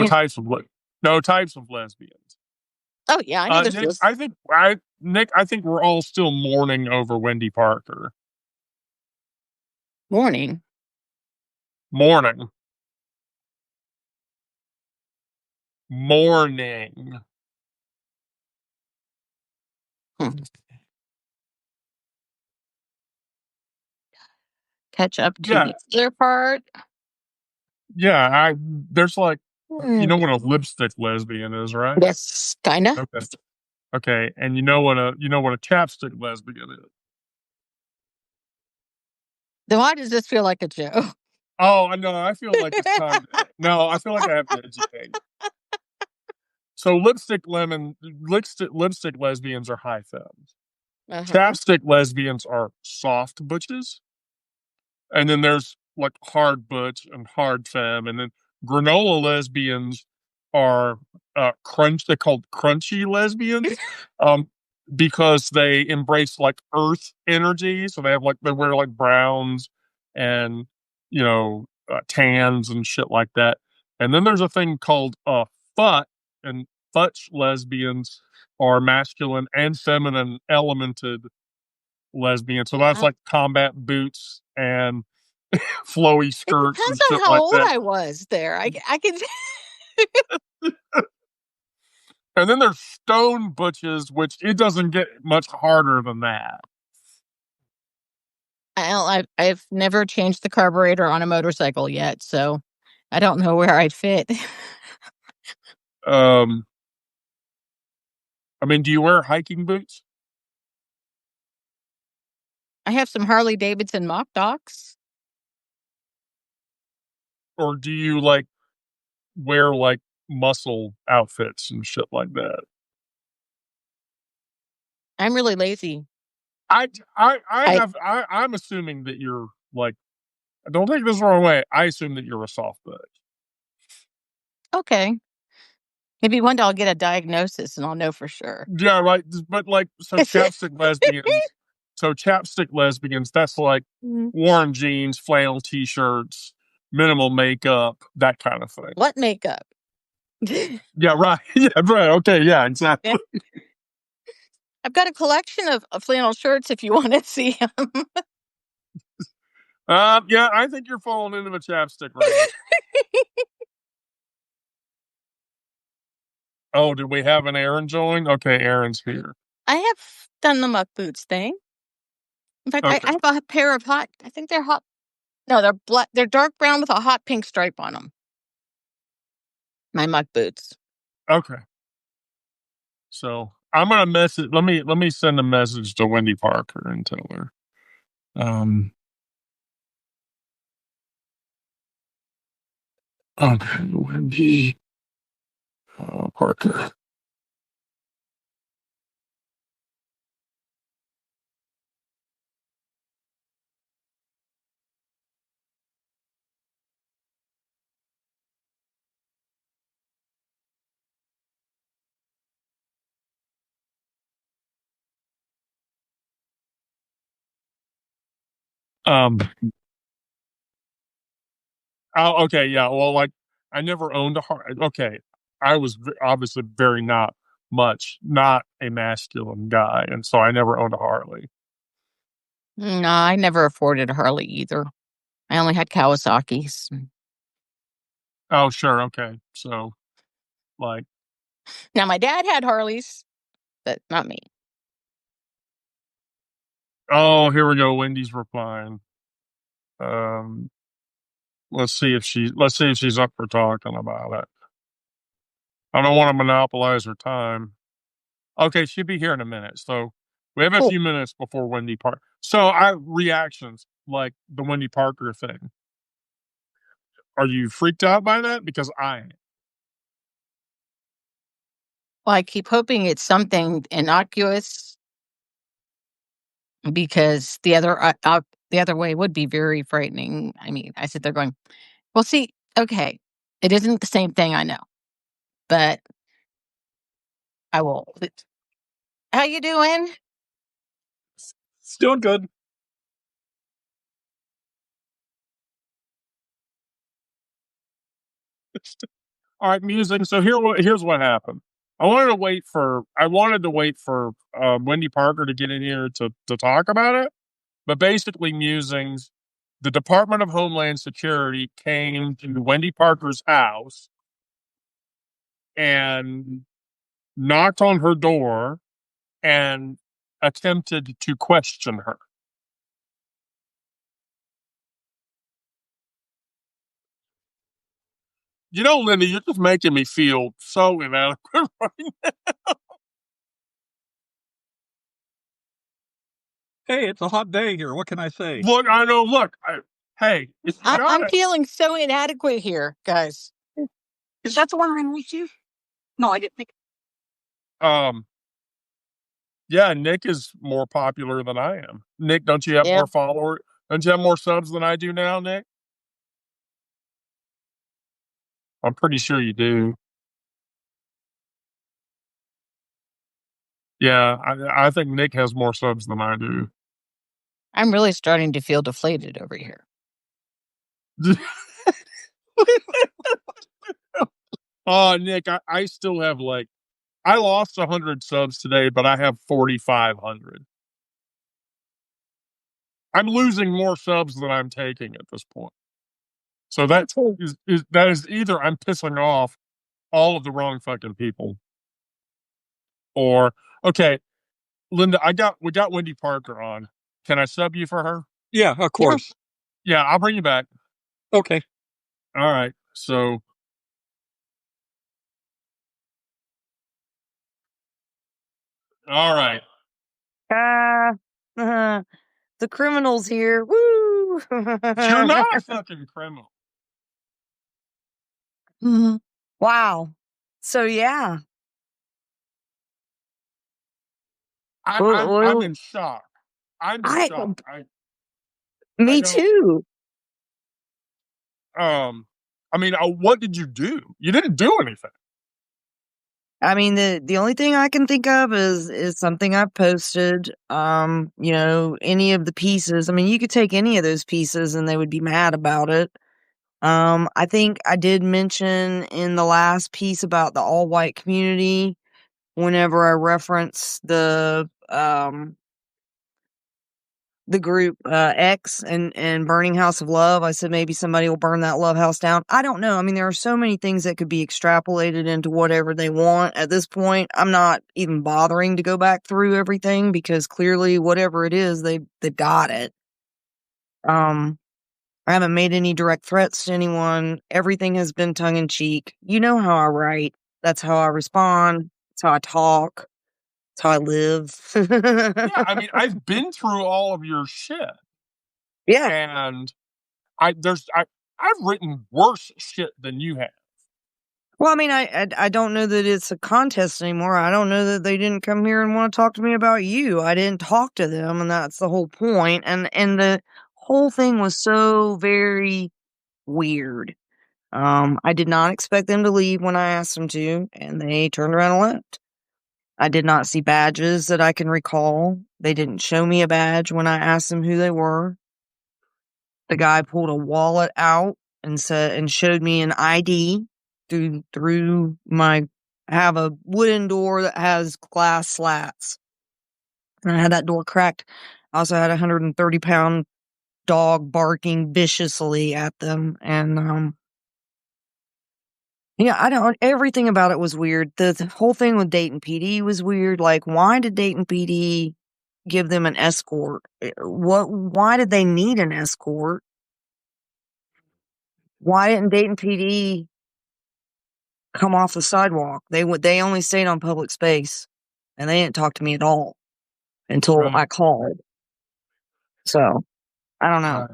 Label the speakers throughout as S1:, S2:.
S1: mean,
S2: no types of lesbians.
S1: oh yeah, I know there's
S2: Nick,
S1: those.
S2: I think we're all still mourning over Wendy Parker.
S1: Mourning.
S2: Mourning.
S1: Catch up to
S2: Yeah.
S1: the other part.
S2: Yeah, there's like, you know
S1: Mm.
S2: what a lipstick lesbian is, right?
S1: Yes, kinda.
S2: Okay. Okay, and you know what a chapstick lesbian is.
S1: Then why does this feel like a joke?
S2: Oh, I know. I feel like it's time. No, I feel like I have to educate. So lipstick lesbians are high femmes.
S1: Uh-huh.
S2: Chapstick lesbians are soft butches, and then there's like hard butch and hard femme, and then granola lesbians are they're called crunchy lesbians, because they embrace like earth energy. So they wear like browns and tans and shit like that. And then there's a thing called fut, and futch lesbians are masculine and feminine elemented lesbians. So that's like combat boots and flowy
S1: It
S2: skirts and
S1: depends on
S2: shit
S1: how
S2: like
S1: old
S2: that.
S1: I was there. I can.
S2: And then there's stone butches, which it doesn't get much harder than that.
S1: I've never changed the carburetor on a motorcycle yet, so I don't know where I'd fit.
S2: I mean, do you wear hiking boots?
S1: I have some Harley Davidson mock docks.
S2: Or do you like wear like muscle outfits and shit like that?
S1: I'm really lazy.
S2: I'm assuming that you're like, don't take this the wrong way. I assume that you're a soft butch.
S1: Okay. Maybe one day I'll get a diagnosis and I'll know for sure.
S2: Yeah, right. But like, so chapstick lesbians, that's like worn jeans, flannel t-shirts, minimal makeup, that kind of thing.
S1: What makeup?
S2: Yeah, right. Yeah, right. Okay, yeah, exactly.
S1: Yeah. I've got a collection of flannel shirts if you want to see them.
S2: Yeah, I think you're falling into the chapstick right. Oh, did we have an Aaron join? Okay, Aaron's here.
S1: I have done the muck boots thing. In fact,
S2: Okay.
S1: I have a pair of I think they're hot. No, they're black. They're dark brown with a hot pink stripe on them. My muck boots.
S2: Okay. So I'm gonna message. Let me send a message to Wendy Parker and tell her. Okay, Wendy Parker. Oh, okay, yeah. Well, like I never owned a Harley. Okay, I was obviously not a masculine guy, and so I never owned a Harley.
S1: No, I never afforded a Harley either. I only had Kawasaki's.
S2: Oh, sure, okay. So, like,
S1: Now my dad had Harleys, but not me.
S2: oh, here we go. Wendy's replying. Um, let's see if she's up for talking about it. I don't want to monopolize her time. Okay, she'll be here in a minute. So we have a few minutes before Wendy Parker. So reactions like the Wendy Parker thing. Are you freaked out by that? Because I am.
S1: Well, I keep hoping it's something innocuous because the other way would be very frightening. I mean, I sit there going, "Well, see, okay, it isn't the same thing, I know, but I will." How you doing?
S2: It's doing good. All right, musing. So here's what happened. I wanted to wait for Wendy Parker to get in here to talk about it. But basically, musings. The Department of Homeland Security came to Wendy Parker's house and knocked on her door and attempted to question her. You know, Linda, you're just making me feel so inadequate right now.
S3: Hey, it's a hot day here. What can I say?
S2: Look, I know. Look, hey,
S1: I'm feeling so inadequate here, guys.
S3: Is that the one I with you? No, I didn't think.
S2: Yeah, Nick is more popular than I am. Nick, don't you have more followers? Don't you have more subs than I do now, Nick? I'm pretty sure you do. Yeah, I think Nick has more subs than I do.
S1: I'm really starting to feel deflated over here.
S2: Oh, Nick, I still have I lost 100 subs today, but I have 4,500. I'm losing more subs than I'm taking at this point. So that is either I'm pissing off all of the wrong fucking people, or okay, Linda, we got Wendy Parker on. Can I sub you for her?
S3: Yeah, of course.
S2: Yeah, I'll bring you back.
S3: Okay.
S2: All right. So all right.
S4: The criminal's here. Woo!
S2: You're not a fucking criminal.
S4: Wow. So yeah.
S2: I'm in shock. I'm in shock.
S4: Me too.
S2: I mean, what did you do? You didn't do anything.
S4: I mean, the only thing I can think of is something I posted. You know, any of the pieces. I mean, you could take any of those pieces and they would be mad about it. I think I did mention in the last piece about the all white community, whenever I reference the group X and Burning House of Love, I said maybe somebody will burn that love house down. I don't know. I mean, there are so many things that could be extrapolated into whatever they want. At this point, I'm not even bothering to go back through everything because clearly whatever it is, they've got it. I haven't made any direct threats to anyone. Everything has been tongue in cheek. You know how I write. That's how I respond. That's how I talk. That's how I live.
S2: Yeah, I mean, I've been through all of your shit.
S4: Yeah.
S2: And I've written worse shit than you have.
S4: Well, I mean, I don't know that it's a contest anymore. I don't know that they didn't come here and want to talk to me about you. I didn't talk to them, and that's the whole point. And the whole thing was so very weird. I did not expect them to leave when I asked them to, and they turned around and left. I did not see badges that I can recall. They didn't show me a badge when I asked them who they were. The guy pulled a wallet out and showed me an ID through my. I have a wooden door that has glass slats, and I had that door cracked. I also had a 130-pound dog barking viciously at them, and yeah, everything about it was weird. The whole thing with Dayton PD was weird. Like, why did Dayton PD give them an escort? Why did they need an escort? Why didn't Dayton PD come off the sidewalk? They only stayed on public space, and they didn't talk to me at all until I called. So, I don't know.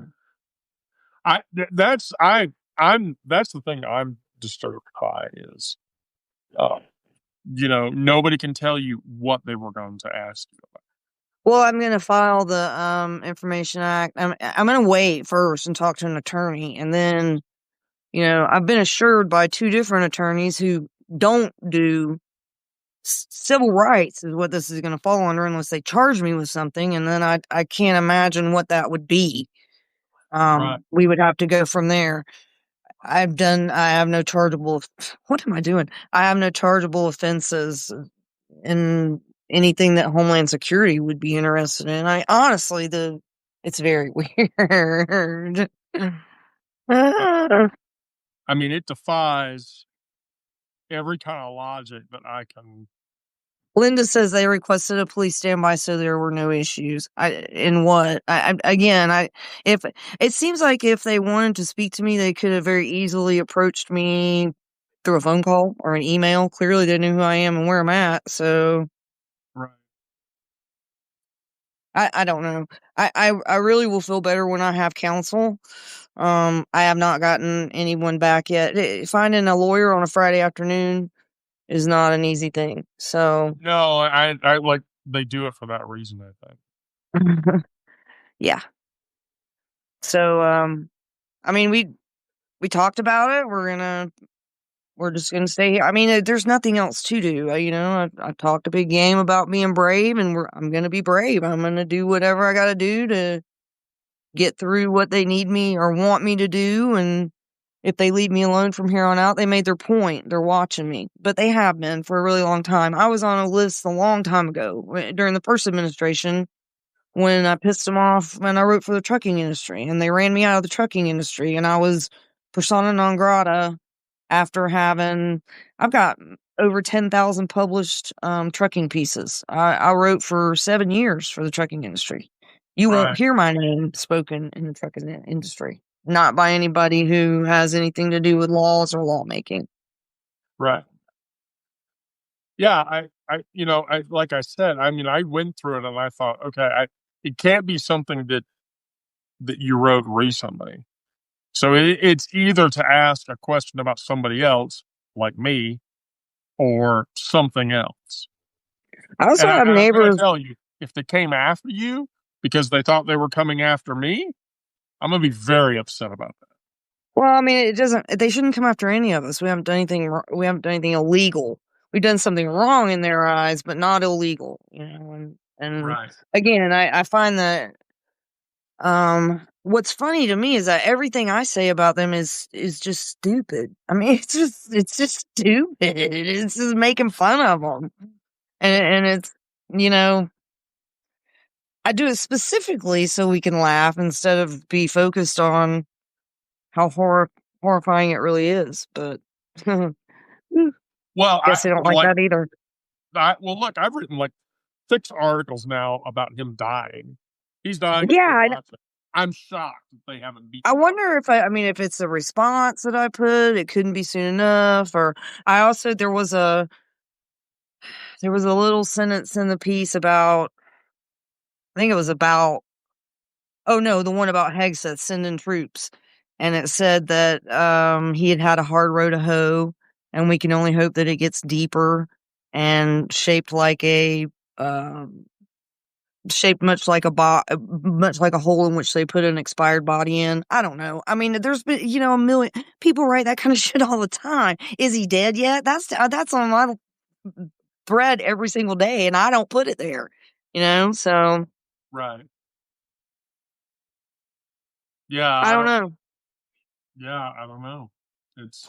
S2: That's the thing I'm disturbed by is, nobody can tell you what they were going to ask you about.
S4: Well, I'm going to file the Information Act. I'm going to wait first and talk to an attorney, and then, I've been assured by 2 different attorneys who don't do civil rights is what this is going to fall under unless they charge me with something, and then I can't imagine what that would be. We would have to go from there. I have no chargeable. What am I doing? I have no chargeable offenses in anything that Homeland Security would be interested in. I honestly, it's very weird.
S2: I mean, it defies every kind of logic that I can.
S4: Linda says they requested a police standby, so there were no issues. If it seems like if they wanted to speak to me, they could have very easily approached me through a phone call or an email. Clearly, they knew who I am and where I'm at. So
S2: Right.
S4: I don't know. I really will feel better when I have counsel. I have not gotten anyone back yet. Finding a lawyer on a Friday afternoon is not an easy thing. So
S2: No, I like they do it for that reason, I think.
S4: yeah. So I mean we talked about it. We're just gonna stay here. I mean, there's nothing else to do. I talked a big game about being brave, and I'm gonna be brave. I'm gonna do whatever I gotta do to get through what they need me or want me to do. And if they leave me alone from here on out, they made their point. They're watching me, but they have been for a really long time. I was on a list a long time ago during the first administration when I pissed them off when I wrote for the trucking industry, and they ran me out of the trucking industry, and I was persona non grata after I've got over 10,000 published trucking pieces. I wrote for 7 years for the trucking industry. You won't
S2: Right.
S4: hear my name spoken in the trucking industry, not by anybody who has anything to do with laws or lawmaking.
S2: Right. Yeah, I like I said, I mean, I went through it and I thought, okay, it can't be something that you wrote recently. So it's either to ask a question about somebody else, like me, or something else.
S4: I also have
S2: And I'm going
S4: neighbors.
S2: to tell you, if they came after you because they thought they were coming after me, I'm going to be very upset about that.
S4: Well, I mean, they shouldn't come after any of us. We haven't done anything illegal. We've done something wrong in their eyes, but not illegal, and
S2: Right.
S4: again, I find that, what's funny to me is that everything I say about them is just stupid. I mean, it's just stupid. It's just making fun of them. And it's, you know, I do it specifically so we can laugh instead of be focused on how horrifying it really is. But
S2: Well,
S4: guess they don't like that either.
S2: look, I've written like 6 articles now about him dying. He's dying.
S4: Yeah,
S2: I'm shocked that they haven't beaten
S4: I
S2: him.
S4: wonder if it's a response that I put, it couldn't be soon enough, or I also there was a little sentence in the piece about, I think it was about, oh no, the one about Hegseth sending troops, and it said that he had a hard row to hoe, and we can only hope that it gets deeper and shaped much like much like a hole in which they put an expired body in. I don't know. I mean, there's been, a million people write that kind of shit all the time. Is he dead yet? That's on my thread every single day, and I don't put it there. So
S2: Right. Yeah.
S4: I don't know.
S2: Yeah, I don't know.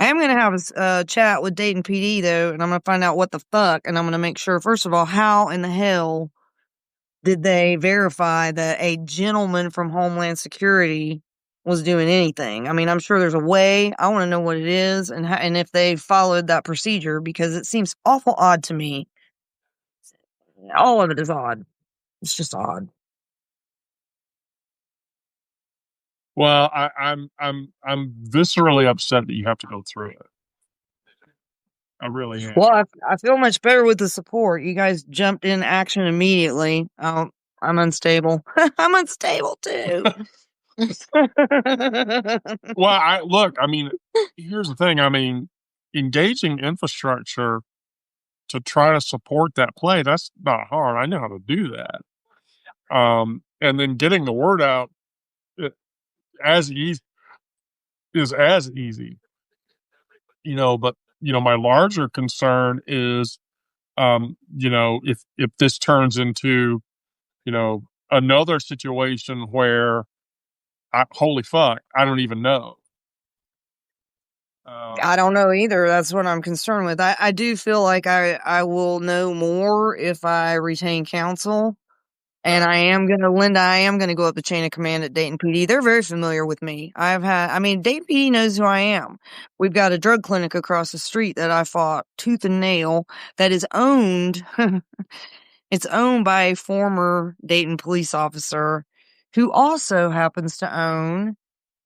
S4: I am going to have a chat with Dayton PD though, and I'm going to find out what the fuck, and I'm going to make sure, first of all, how in the hell did they verify that a gentleman from Homeland Security was doing anything? I mean, I'm sure there's a way. I want to know what it is and if they followed that procedure, because it seems awful odd to me. All of it is odd. It's just odd.
S2: Well, I'm viscerally upset that you have to go through it. I really am.
S4: Well, I feel much better with the support. You guys jumped in action immediately. I'm unstable. I'm unstable too.
S2: Well, I mean, here's the thing. I mean, engaging infrastructure to try to support that play, that's not hard. I know how to do that. And then getting the word out as easy is as easy. But my larger concern is, if this turns into, another situation where holy fuck, I don't even know.
S4: I don't know either. That's what I'm concerned with. I do feel like I will know more if I retain counsel. And I am gonna go up the chain of command at Dayton PD. They're very familiar with me. Dayton PD knows who I am. We've got a drug clinic across the street that I fought tooth and nail that is owned, it's owned by a former Dayton police officer who also happens to own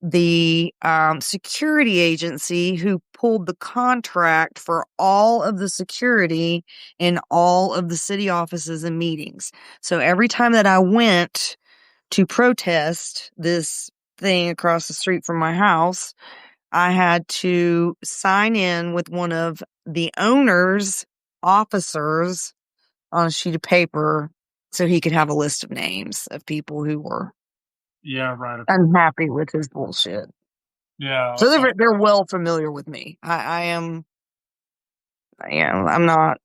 S4: the security agency who pulled the contract for all of the security in all of the city offices and meetings. So every time that I went to protest this thing across the street from my house, I had to sign in with one of the owner's officers on a sheet of paper so he could have a list of names of people who were unhappy with his bullshit.
S2: Yeah.
S4: So they're well familiar with me. I'm not,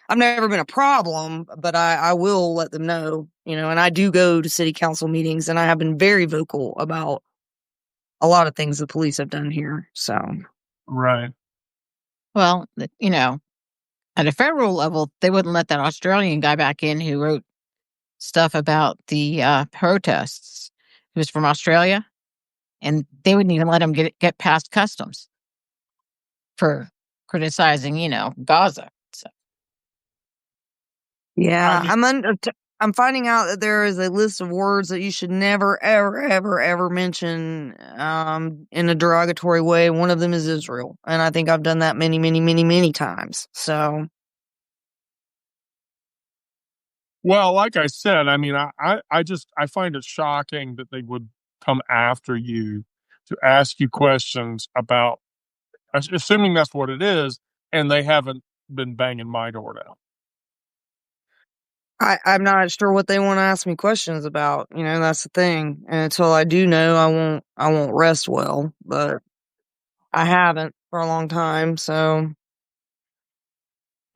S4: I've never been a problem, but I will let them know, and I do go to city council meetings and I have been very vocal about a lot of things the police have done here. So.
S2: Right.
S1: Well, at a federal level, they wouldn't let that Australian guy back in who wrote stuff about the protests. He was from Australia, and they wouldn't even let him get past customs for criticizing, Gaza. So.
S4: Yeah, I'm finding out that there is a list of words that you should never, ever, ever, ever mention in a derogatory way. One of them is Israel, and I think I've done that many, many, many, many times. So.
S2: Well, like I said, I find it shocking that they would come after you to ask you questions about, assuming that's what it is, and they haven't been banging my door down.
S4: I'm not sure what they want to ask me questions about. That's the thing. And until I do know, I won't rest well. But I haven't for a long time, so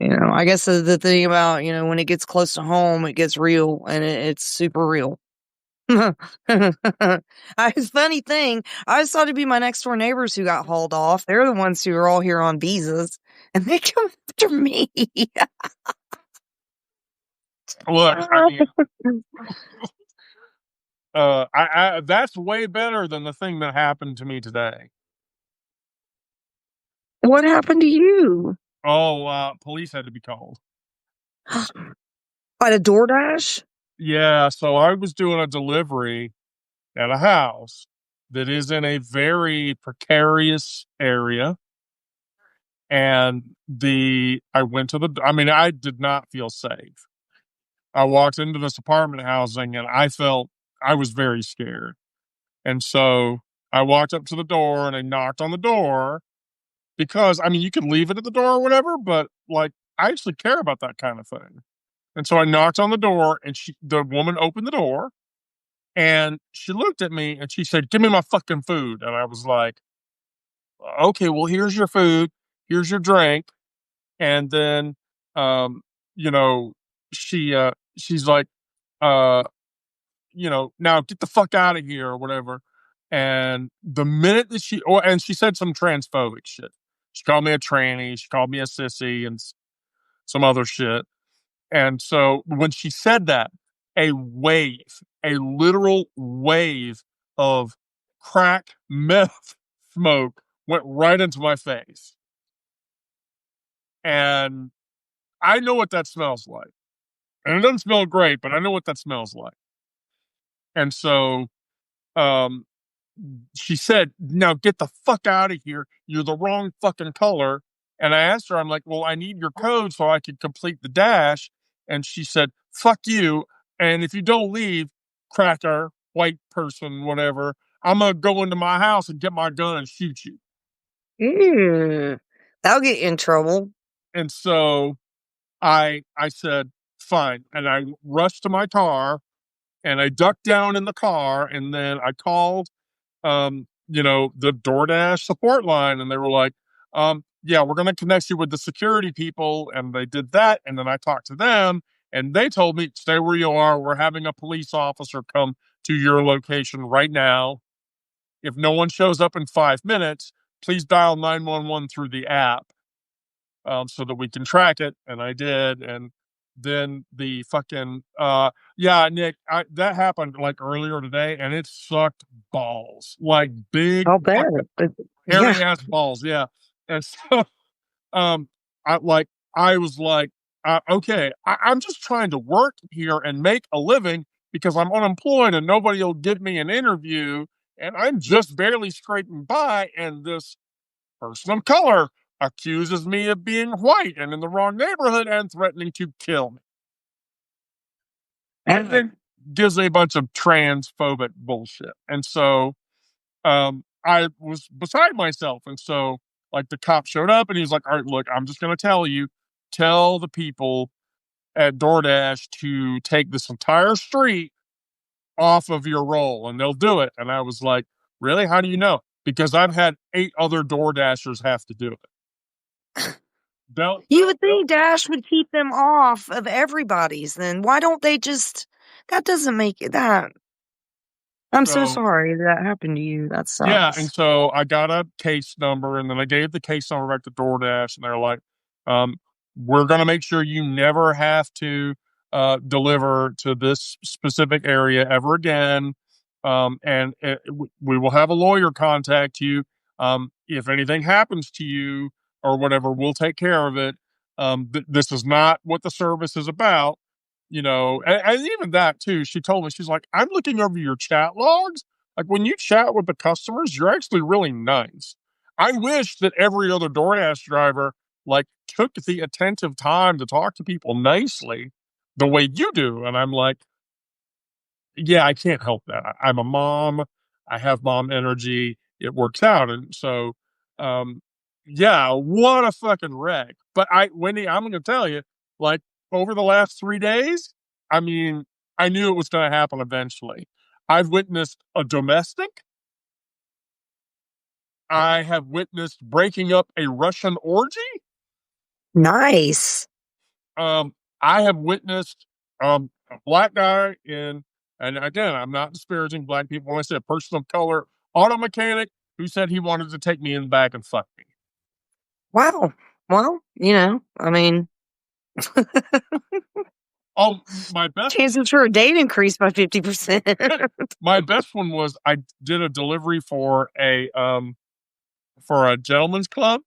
S4: I guess the thing about when it gets close to home, it gets real, and it's super real. Funny thing, I just thought it'd be my next door neighbors who got hauled off. They're the ones who are all here on visas, and they come after me.
S2: Look, that's way better than the thing that happened to me today.
S4: What happened to you?
S2: Oh, police had to be called.
S4: By the DoorDash?
S2: Yeah, so I was doing a delivery at a house that is in a very precarious area. And I did not feel safe. I walked into this apartment housing and I was very scared. And so I walked up to the door and I knocked on the door because, you could leave it at the door or whatever, but I actually care about that kind of thing. And so I knocked on the door and the woman opened the door and she looked at me and she said, "Give me my fucking food." And I was like, "Okay, well, here's your food. Here's your drink." And then, she's like, "Now get the fuck out of here," or whatever. And the minute that and she said some transphobic shit. She called me a tranny. She called me a sissy and some other shit. And so when she said that, a literal wave of crack meth smoke went right into my face. And I know what that smells like. And it doesn't smell great, but I know what that smells like. And so she said, "Now get the fuck out of here. You're the wrong fucking color." And I asked her, I'm like, "Well, I need your code so I can complete the dash." And she said, "Fuck you. And if you don't leave, cracker, white person, whatever, I'm going to go into my house and get my gun and shoot you."
S4: That'll get you in trouble.
S2: And so I said, "Fine." And I rushed to my car and I ducked down in the car and then I called, the DoorDash support line and they were like, "Yeah, we're going to connect you with the security people." And they did that. And then I talked to them and they told me, "Stay where you are. We're having a police officer come to your location right now. If no one shows up in 5 minutes, please dial 911 through the app so that we can track it. And I did. And then the fucking, yeah, Nick, that happened like earlier today and it sucked balls, like big
S4: I'll bet.
S2: fucking
S4: Yeah.
S2: hairy ass balls. Yeah. And so, um, I was like, okay, I'm just trying to work here and make a living because I'm unemployed and nobody will give me an interview and I'm just barely scraping by. And this person of color accuses me of being white and in the wrong neighborhood and threatening to kill me. And then gives a bunch of transphobic bullshit. And so I was beside myself. And so, like, the cop showed up and he's like, all right, look, I'm just going to tell the people at DoorDash to take this entire street off of your roll and they'll do it. And I was like, really? How do you know? Because I've had 8 other DoorDashers have to do it.
S4: You would think Dash would keep them off of everybody's then. Why don't they just, that doesn't make it that. I'm so sorry that happened to you. That sucks.
S2: Yeah, and so I got a case number and then I gave the case number back to DoorDash and they're like, we're going to make sure you never have to deliver to this specific area ever again. And we will have a lawyer contact you. If anything happens to you or whatever, we'll take care of it. This is not what the service is about, you know. And even that too, she told me, she's like, I'm looking over your chat logs. Like, when you chat with the customers, you're actually really nice. I wish that every other DoorDash driver like took the attentive time to talk to people nicely the way you do. And I'm like, yeah, I can't help that. I'm a mom. I have mom energy. It works out. And so, yeah, what a fucking wreck. But Wendy, I'm going to tell you, like, over the last 3 days, I mean, I knew it was going to happen eventually. I've witnessed a domestic. I have witnessed breaking up a Russian orgy.
S4: Nice.
S2: I have witnessed a black guy and again, I'm not disparaging black people when I say a person of color, auto mechanic who said he wanted to take me in the back and fuck me.
S4: Wow. Well, you know, I mean,
S2: oh, my best
S4: chances for a date increased by 50%.
S2: My best one was I did a delivery for a gentleman's club.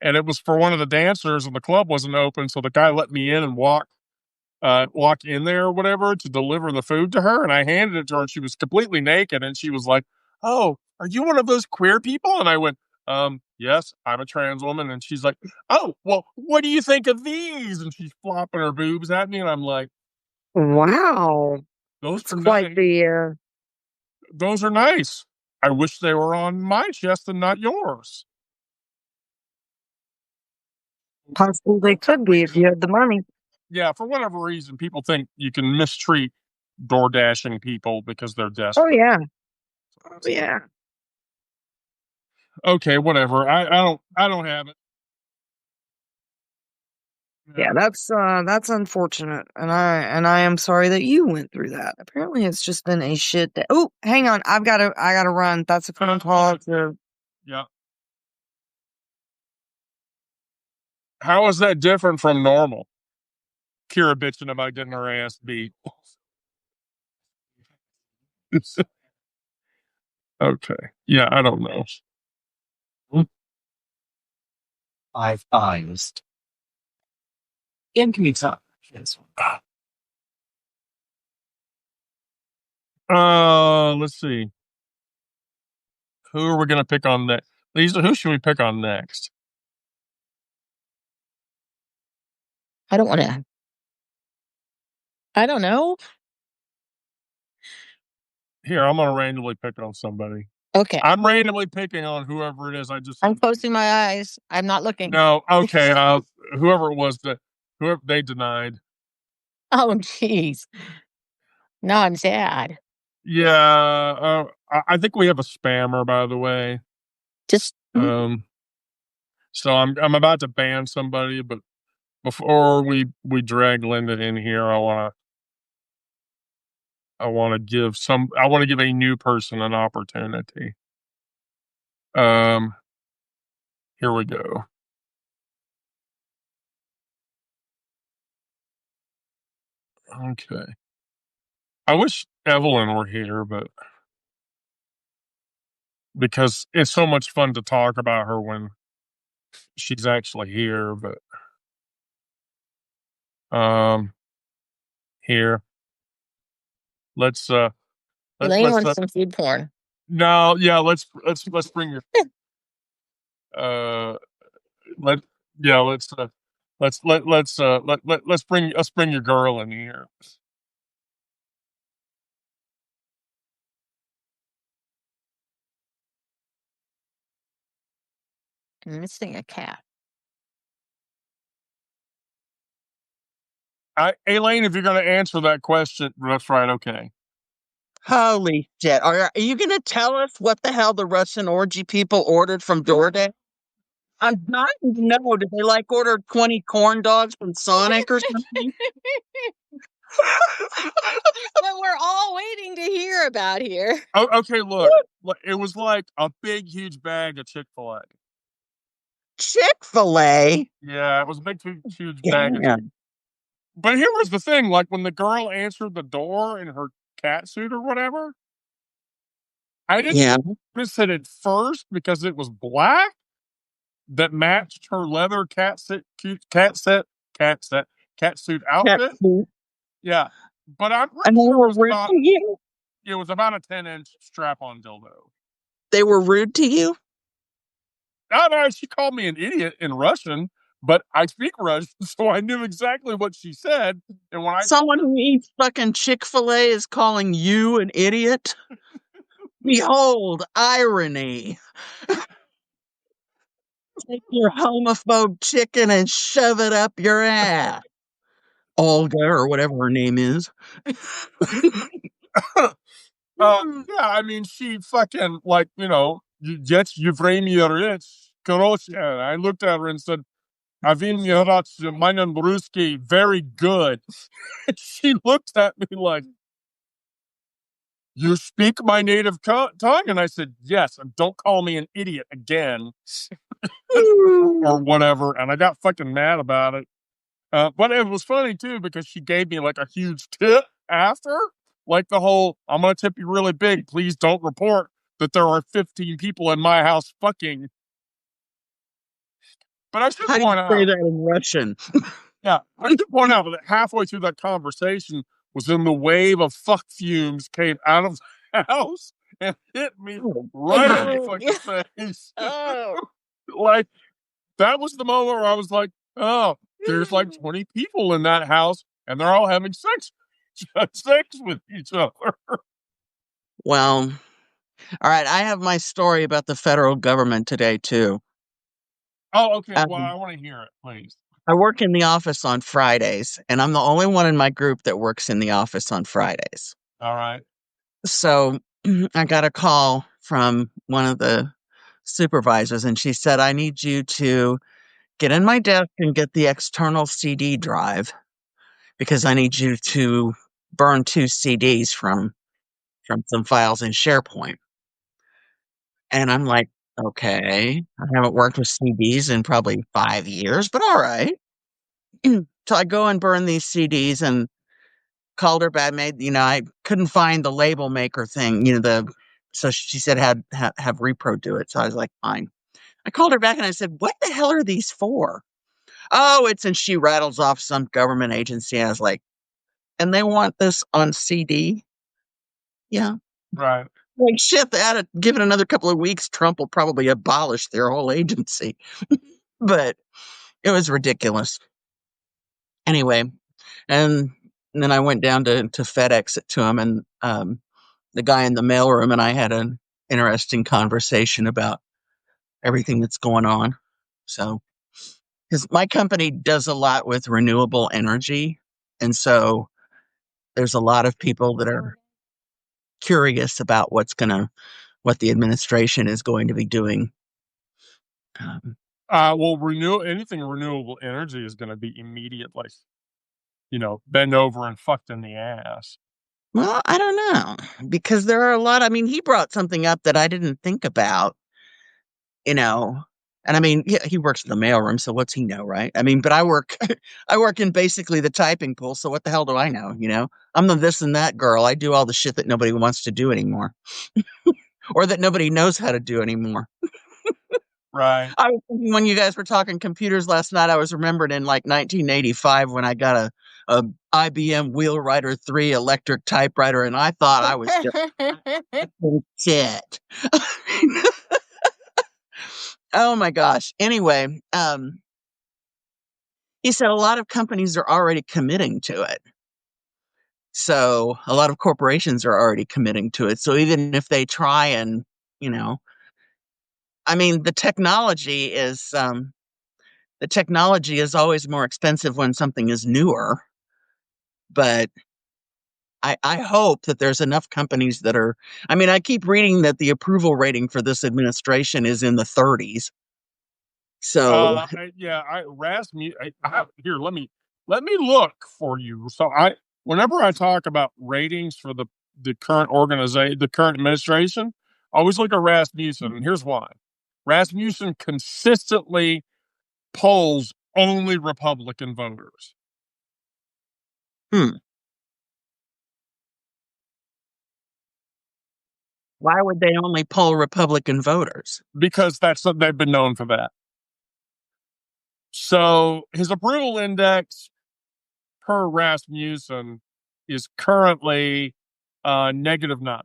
S2: And it was for one of the dancers, and the club wasn't open, so the guy let me in and walk in there or whatever to deliver the food to her. And I handed it to her, and she was completely naked, and she was like, "Oh, are you one of those queer people?" And I went, yes, I'm a trans woman." And she's like, "Oh, well, what do you think of these?" And she's flopping her boobs at me, and I'm like,
S4: wow,
S2: "Those
S4: that's
S2: are
S4: quite
S2: nice.
S4: the.
S2: Those are nice. I wish they were on my chest and not yours."
S4: Possible they could be if you had the money.
S2: Yeah, for whatever reason, people think you can mistreat door dashing people because they're
S4: Oh
S2: desperate.
S4: yeah. Oh yeah.
S2: Okay, whatever. I don't have it.
S4: Yeah, that's unfortunate, and I am sorry that you went through that. Apparently, it's just been a shit day. Oh, hang on, I gotta run. That's a phone call.
S2: Yeah. How is that different from normal? Kira bitching about getting her ass beat. Okay. Yeah, I don't know.
S5: 5 times. Incognito.
S2: Let's see. Who are we gonna pick on next? Lisa, who should we pick on next?
S1: I don't want to. I don't know.
S2: Here, I'm gonna randomly pick on somebody.
S1: Okay.
S2: I'm randomly picking on whoever it is.
S1: I'm closing my eyes. I'm not looking.
S2: No, okay. Whoever it was whoever they denied.
S1: Oh, jeez. Now I'm sad.
S2: Yeah, I think we have a spammer, by the way.
S1: Just
S2: So I'm about to ban somebody, but before we drag Linda in here, I want to give a new person an opportunity. Here we go. Okay. I wish Evelyn were here, but because it's so much fun to talk about her when she's actually here, but here. Let's
S1: Elaine wants some food porn.
S2: no, yeah, let's bring your let yeah, let's bring your girl in here.
S1: I'm missing a cat.
S2: Elaine, if you're going to answer that question, that's right. Okay.
S3: Holy shit. Are you going to tell us what the hell the Russian orgy people ordered from DoorDash? I'm not even know. Did they like order 20 corn dogs from Sonic or something?
S1: That we're all waiting to hear about here.
S2: Oh, okay, look. It was like a big, huge bag of Chick-fil-A.
S3: Chick-fil-A?
S2: Yeah, it was a big, huge bag.
S3: Yeah.
S2: But here was the thing, like when the girl answered the door in her cat suit or whatever, I didn't notice it at first because it was black that matched her leather cat suit outfit.
S3: Cat food.
S2: Yeah, but I'm
S3: And
S2: pretty
S3: they
S2: sure
S3: were rude to you?
S2: it was about a 10-inch strap-on dildo.
S3: They were rude to you?
S2: No, she called me an idiot in Russian, but I speak Russian, so I knew exactly what she said. And when
S3: Someone who eats fucking Chick-fil-A is calling you an idiot? Behold, irony. Take your homophobe chicken and shove it up your ass. Olga, or whatever her name is.
S2: yeah, I mean, she fucking, like, yes, Евреи rich. Короче, I looked at her and said, Avin meinen Ruski, very good. She looked at me like, you speak my native tongue? And I said, yes, and don't call me an idiot again. Or whatever. And I got fucking mad about it. But it was funny too, because she gave me like a huge tip after. Like the whole, I'm going to tip you really big. Please don't report that there are 15 people in my house fucking. But I should point out.
S3: Say that in Russian.
S2: Yeah, I should point out that halfway through that conversation was when the wave of fuck fumes came out of the house and hit me right in the fucking face. Like, that was the moment where I was like, oh, there's like 20 people in that house and they're all having sex with each other.
S3: Well, all right. I have my story about the federal government today, too.
S2: Oh, okay. Well, I want to hear it, please.
S3: I work in the office on Fridays, and I'm the only one in my group that works in the office on Fridays.
S2: All right.
S3: So I got a call from one of the supervisors, and she said, I need you to get in my desk and get the external CD drive because I need you to burn 2 CDs from some files in SharePoint. And I'm like, okay, I haven't worked with CDs in probably 5 years, but all right. So I go and burn these CDs and called her back, I couldn't find the label maker thing, so she said, have Repro do it. So I was like, fine. I called her back and I said, what the hell are these for? Oh, and she rattles off some government agency. I was like, and they want this on CD? Yeah.
S2: Right.
S3: Like, shit, give it another couple of weeks, Trump will probably abolish their whole agency. But it was ridiculous. Anyway, and then I went down to FedEx it to him, and the guy in the mailroom and I had an interesting conversation about everything that's going on. So, because my company does a lot with renewable energy, and so there's a lot of people that are curious about what the administration is going to be doing.
S2: Well, anything renewable energy is going to be immediately, bend over and fucked in the ass.
S3: Well, I don't know, because there are a lot. I mean, he brought something up that I didn't think about. you know. And I mean, yeah, he works in the mailroom, so what's he know, right? I mean, but I work, I work in basically the typing pool, so what the hell do I know? I'm the this and that girl. I do all the shit that nobody wants to do anymore, or that nobody knows how to do anymore.
S2: Right.
S3: I was thinking when you guys were talking computers last night, I was remembered in like 1985 when I got a IBM Wheelwriter 3 electric typewriter, and I thought I was just shit. Oh my gosh. Anyway, he said a lot of companies are already committing to it. So a lot of corporations are already committing to it. So even if they try and, you know, I mean, the technology is always more expensive when something is newer, but I hope that there's enough companies that are, I mean, I keep reading that the approval rating for this administration is in the 30s. So,
S2: Yeah, here, let me look for you. So whenever I talk about ratings for the current organization, the current administration, I always look at Rasmussen, and here's why. Rasmussen consistently polls only Republican voters
S3: why would they only poll Republican voters?
S2: because they've been known for that. So his approval index per Rasmussen is currently -9.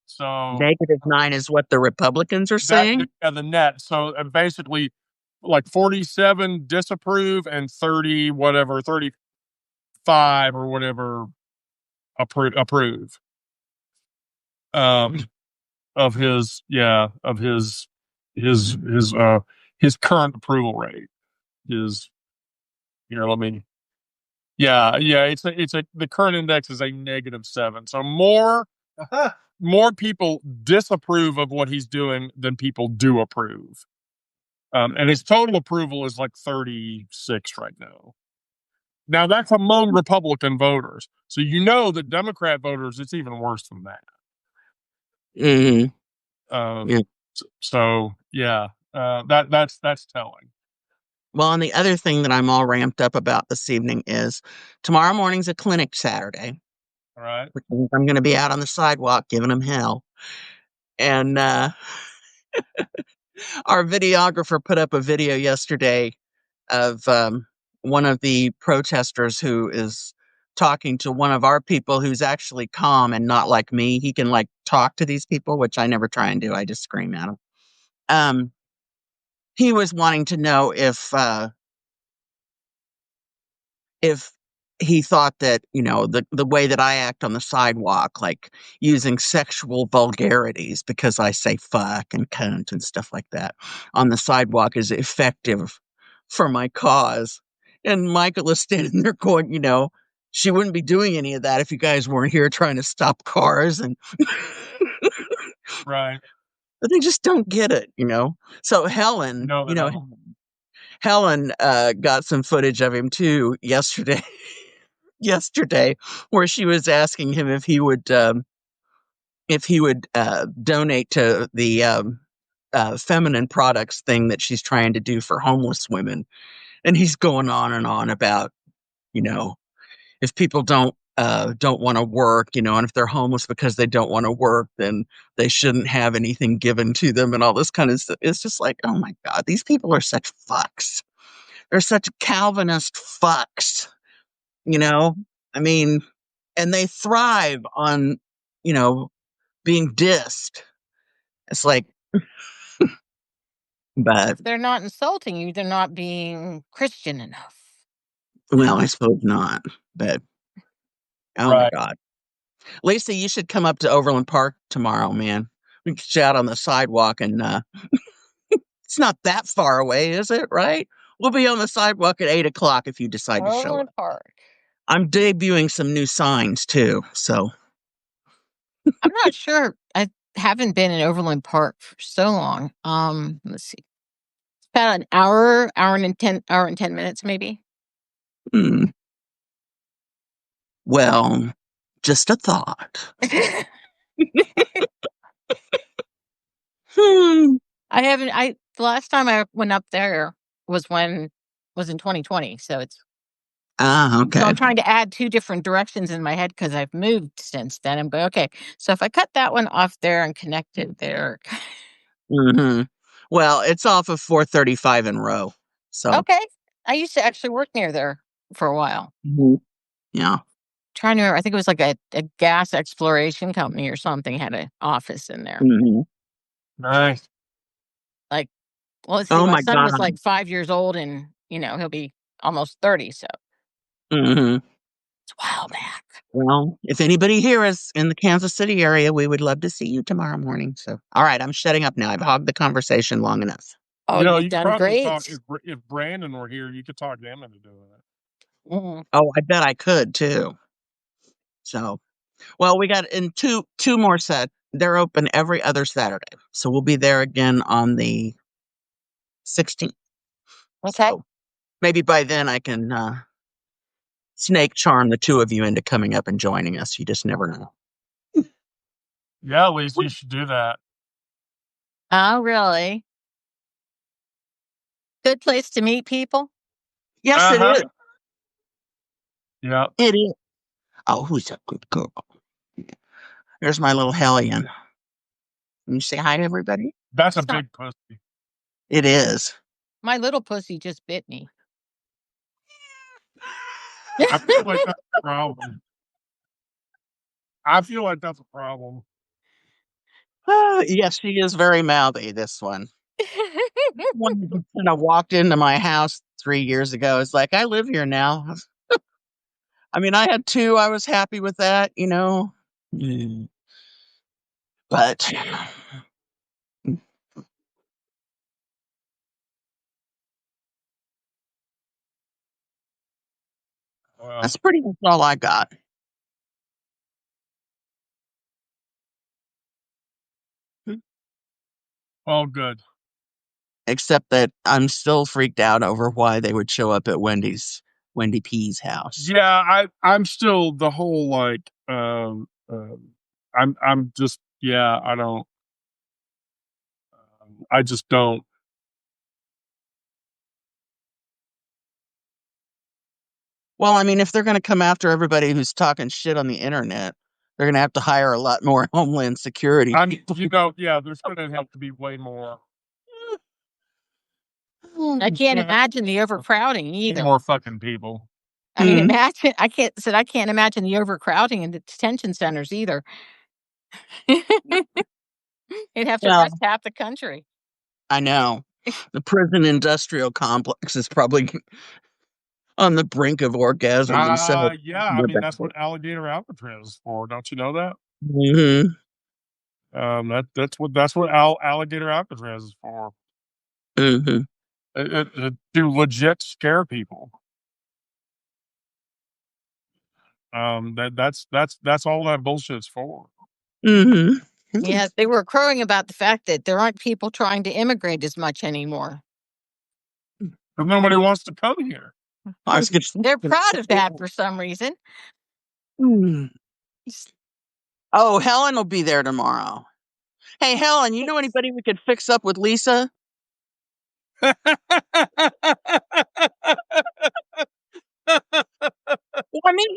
S2: So
S3: -9 is what the Republicans are saying?
S2: the net. So basically, like 47 disapprove and 30 whatever 35 or whatever approve. Of his current approval rate is here. Let me. Yeah. The current index is a -7. So more people disapprove of what he's doing than people do approve. And his total approval is like 36 right now. Now that's among Republican voters. So the Democrat voters, it's even worse than that.
S3: Mhm. Yeah.
S2: So yeah, that's telling.
S3: Well, and the other thing that I'm all ramped up about this evening is tomorrow morning's a clinic Saturday,
S2: All right.
S3: which means I'm gonna be out on the sidewalk giving them hell. And, our videographer put up a video yesterday of, one of the protesters who is talking to one of our people who's actually calm and not like me. He can, like, talk to these people, which I never try and do, I just scream at them. He was wanting to know if he thought that, the way that I act on the sidewalk, like using sexual vulgarities because I say fuck and cunt and stuff like that on the sidewalk is effective for my cause. And Michael is standing there going, she wouldn't be doing any of that if you guys weren't here trying to stop cars and
S2: Right.
S3: but they just don't get it. So Helen,
S2: No, they don't.
S3: Helen got some footage of him too yesterday, where she was asking him if he would donate to the feminine products thing that she's trying to do for homeless women, and he's going on and on about if people don't want to work, and if they're homeless because they don't want to work, then they shouldn't have anything given to them and all this kind of stuff. It's just like, oh my God, these people are such fucks. They're such Calvinist fucks, I mean, and they thrive on, being dissed. It's like, but,
S1: If they're not insulting you, they're not being Christian enough.
S3: well, I suppose not, but oh my
S2: Right.
S3: God. Lisa, you should come up to Overland Park tomorrow, man. We can chat on the sidewalk and, it's not that far away, is it? Right? We'll be on the sidewalk at 8 o'clock if you decide to show up.
S1: Overland Park.
S3: I'm debuting some new signs too, so.
S1: I'm not sure. I haven't been in Overland Park for so long. Let's see. It's about an hour and 10 minutes, maybe.
S3: Hmm. Well, just a thought.
S1: I haven't. The last time I went up there was in 2020. So it's.
S3: Okay.
S1: So I'm trying to add 2 different directions in my head because I've moved since then. I'm going, okay, so if I cut that one off there and connect it there.
S3: Mm-hmm. Well, it's off of 435 in Row. So.
S1: Okay. I used to actually work near there for a while.
S3: Mhm. Yeah.
S1: Trying to remember, I think it was like a gas exploration company or something had an office in there.
S3: Mhm.
S2: Nice.
S1: Like, well, let's see,
S3: Oh
S1: my
S3: my
S1: son was
S3: God.
S1: like 5 years old and, he'll be almost 30. So
S3: Mhm.
S1: it's a while back.
S3: Well, if anybody here is in the Kansas City area, we would love to see you tomorrow morning. So, all right, I'm shutting up now. I've hogged the conversation long enough.
S1: Oh,
S2: You
S1: you've
S2: could
S1: done
S2: probably
S1: great.
S2: talk if Brandon were here. You could talk him into doing it.
S1: Mhm.
S3: Oh, I bet I could too. So, well, we got in two more sets. They're open every other Saturday, so we'll be there again on the 16th.
S1: Okay.
S3: So maybe by then I can snake charm the 2 of you into coming up and joining us. You just never know.
S2: Yeah, Lisa, you should do that.
S1: Oh, really? Good place to meet people.
S3: Yes, it is.
S2: Yeah.
S3: It is. Oh, who's a good girl? There's my little hellion. Can you say hi to everybody?
S2: That's a
S1: It's not.
S2: big pussy.
S3: It is.
S1: My little pussy just bit me.
S2: I feel like that's a problem. I feel like that's a problem.
S3: Yes, she is very mouthy, this one. One that kind of walked into my house 3 years ago. It's like, I live here now. I mean, I had 2. I was happy with that, Mm. But
S2: Well,
S3: that's pretty much all I got.
S2: all good.
S3: Except that I'm still freaked out over why they would show up at Wendy P's house.
S2: Yeah, I'm still the whole like I'm just I don't I just don't.
S3: Well, I mean, if they're going to come after everybody who's talking shit on the internet, they're going to have to hire a lot more Homeland Security people.
S2: There's gonna have to be way more
S1: I can't imagine the overcrowding either.
S2: more fucking people.
S1: I mean, imagine. I can't imagine the overcrowding in the detention centers either. You'd have to
S3: Well,
S1: arrest half the country.
S3: I know. The prison industrial complex is probably on the brink of orgasm themselves.
S2: Yeah, I mean that's what alligator Alcatraz is for. Don't you know that?
S3: Mm-hmm.
S2: That's what alligator Alcatraz is for.
S3: Mm-hmm.
S2: To legit scare people. That's all that bullshit's for.
S3: Mm-hmm.
S1: Yeah, they were crowing about the fact that there aren't people trying to immigrate as much anymore.
S2: But nobody wants to come here.
S1: They're proud of that for some reason.
S3: Oh, Helen will be there tomorrow. Hey, Helen, you know anybody we could fix up with Lisa? Well, I mean,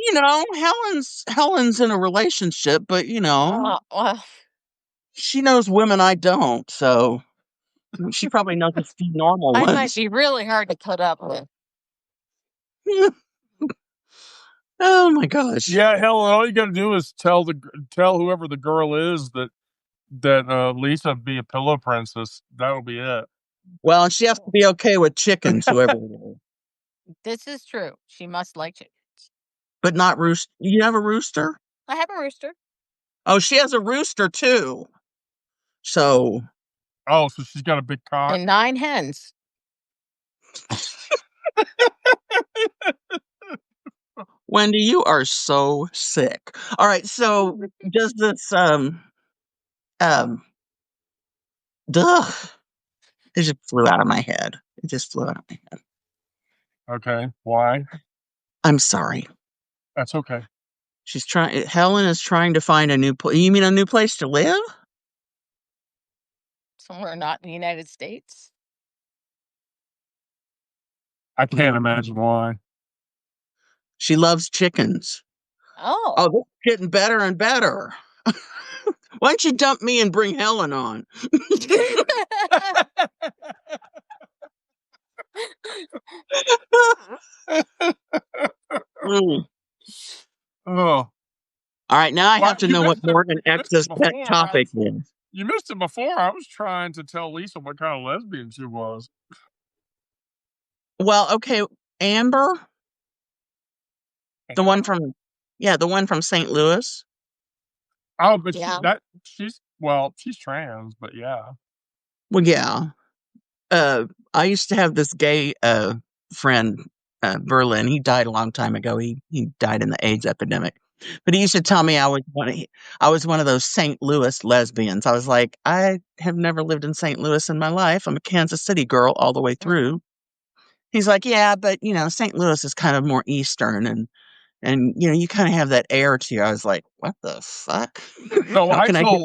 S3: Helen's in a relationship, but
S1: Well,
S3: she knows women I don't, so she probably knows a few normal
S1: I might
S3: ones.
S1: be really hard to put up with.
S3: Oh my gosh!
S2: Yeah, hell, all you got to do is tell whoever the girl is that Lisa be a pillow princess. That'll be it.
S3: Well, and she has to be okay with chickens, whoever it is.
S1: This is true. She must like chickens.
S3: But not rooster. You have a rooster?
S1: I have a rooster.
S3: Oh, she has a rooster too. So.
S2: Oh, so she's got a big cock.
S1: And 9 hens.
S3: Wendy, you are so sick. All right, so does this duh. It just flew out of my head. It just flew out of my head.
S2: Okay, why?
S3: I'm sorry.
S2: That's okay.
S3: Helen is trying to find a new place. You mean a new place to live?
S1: somewhere not in the United States?
S2: I can't imagine why.
S3: She loves chickens.
S1: Oh.
S3: Oh, this is getting better and better. Why don't you dump me and bring Helen on? Mm.
S2: Oh,
S3: All right, now I
S2: well,
S3: have to
S2: you
S3: know what
S2: missed it.
S3: Morgan
S2: You missed it
S3: X's pet
S2: before.
S3: topic is.
S2: You missed it before. I was trying to tell Lisa what kind of lesbian she was.
S3: Well, okay, Amber, the one
S2: Amber?
S3: from, yeah, the one from St. Louis.
S2: Oh, but
S1: Yeah.
S2: she's trans, but yeah.
S3: Well, yeah. I used to have this gay friend, Berlin. He died a long time ago. He died in the AIDS epidemic. But he used to tell me I was one of those St. Louis lesbians. I was like, I have never lived in St. Louis in my life. I'm a Kansas City girl all the way through. He's like, yeah, but St. Louis is kind of more Eastern and you kind of have that air to you. I was like, what the fuck?
S2: So
S3: How can I get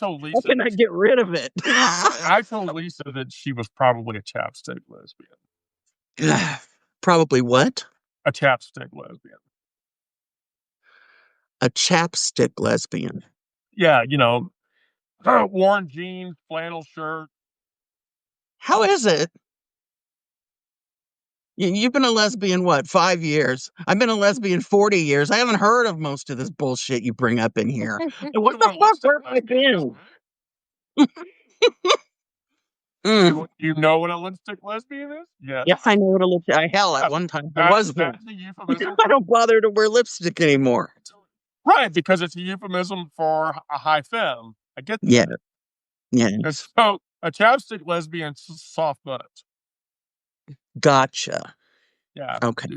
S3: how
S2: Lisa
S3: can I get rid of it?
S2: I told Lisa that she was probably a chapstick lesbian.
S3: Probably what?
S2: A chapstick lesbian.
S3: A chapstick lesbian.
S2: Yeah, worn jeans, flannel shirt.
S3: How is it? You've been a lesbian, what, 5 years? I've been a lesbian 40 years. I haven't heard of most of this bullshit you bring up in here. What
S2: You know
S3: the
S2: what a
S3: fuck?
S2: lipstick
S3: Where have I
S2: lesbian
S3: been?
S2: is, right?
S3: Mm.
S2: You know what a lipstick lesbian is? Yes.
S3: Yes, I know what a lipstick. Hell, at one time I was one.
S2: That's a euphemism.
S3: I don't bother to wear lipstick anymore.
S2: Right, because it's a euphemism for a high femme. I get that.
S3: Yeah,
S2: And
S3: yes,
S2: so a chapstick lesbian, soft butt.
S3: gotcha.
S2: Yeah.
S3: Okay.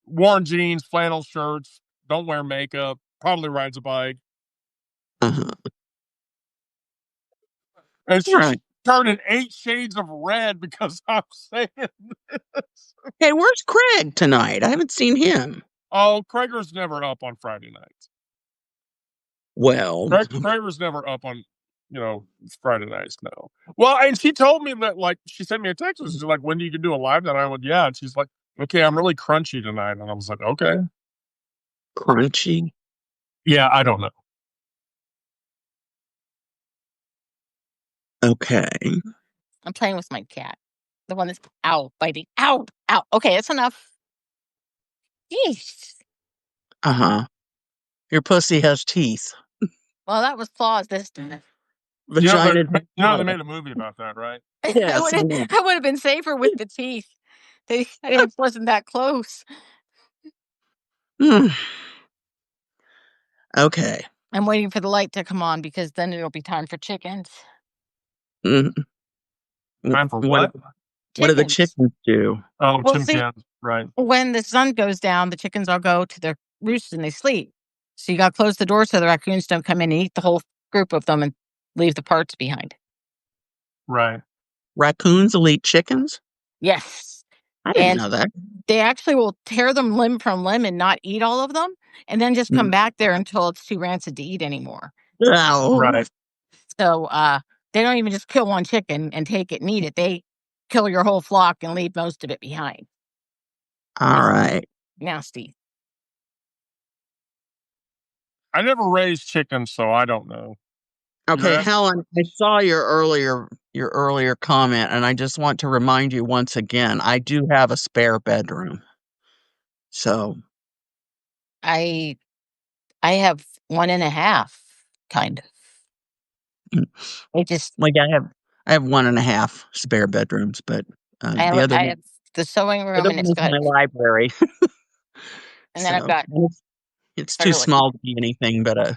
S2: Worn jeans, flannel shirts, don't wear makeup, probably rides a bike.
S3: Uh-huh.
S2: And
S3: All
S2: she's
S3: right.
S2: turning 8 shades of red because I'm saying this.
S3: Hey, where's Craig tonight? I haven't seen him.
S2: Oh, Krager's never up on Friday nights.
S3: Well,
S2: Krager's never up on, Friday nights, no. Well, and she told me that, she sent me a text. She's like, when do you do a live night? I went, yeah. And she's like, okay, I'm really crunchy tonight. And I was like, okay.
S3: crunchy.
S2: Yeah, I don't know.
S3: Okay.
S1: I'm playing with my cat. The one that's biting. Ow, ow. Okay, that's enough. Jeez.
S3: Uh-huh. Your pussy has teeth.
S1: Well, that was claws this time.
S3: Vagina.
S2: They made a movie about that, right?
S3: Yes, I know.
S1: I would have been safer with the teeth. I wasn't that close.
S3: Mm. Okay.
S1: I'm waiting for the light to come on because then it'll be time for chickens.
S3: Mm.
S2: Time for
S3: What?
S2: what?
S3: What do the
S1: Chickens.
S3: chickens do?
S2: Oh,
S1: Well,
S2: Tim
S1: see,
S2: Cans, right.
S1: when the sun goes down, the chickens all go to their roosts and they sleep. So you got to close the door so the raccoons don't come in and eat the whole group of them and leave the parts behind.
S2: Right.
S3: Raccoons will eat chickens?
S1: Yes.
S3: I didn't
S1: And
S3: know that.
S1: they actually will tear them limb from limb and not eat all of them and then just come back there until it's too rancid to eat anymore.
S3: Oh.
S2: Right.
S1: So they don't even just kill one chicken and take it and eat it. They kill your whole flock and leave most of it behind.
S3: All right.
S1: Nasty.
S2: I never raised chickens, so I don't know.
S3: Okay,
S2: Yeah.
S3: Helen, I saw your earlier comment, and I just want to remind you once again, I do have a spare bedroom. So
S1: I have 1.5, kind of. I just
S3: like I have 1.5 spare bedrooms, but
S1: I
S3: the other
S1: have the sewing room
S3: other
S1: and
S3: one
S1: it's
S3: is
S1: got
S3: my library.
S1: and then I've
S3: So
S1: got
S3: it's too
S1: toilet.
S3: small to be anything but a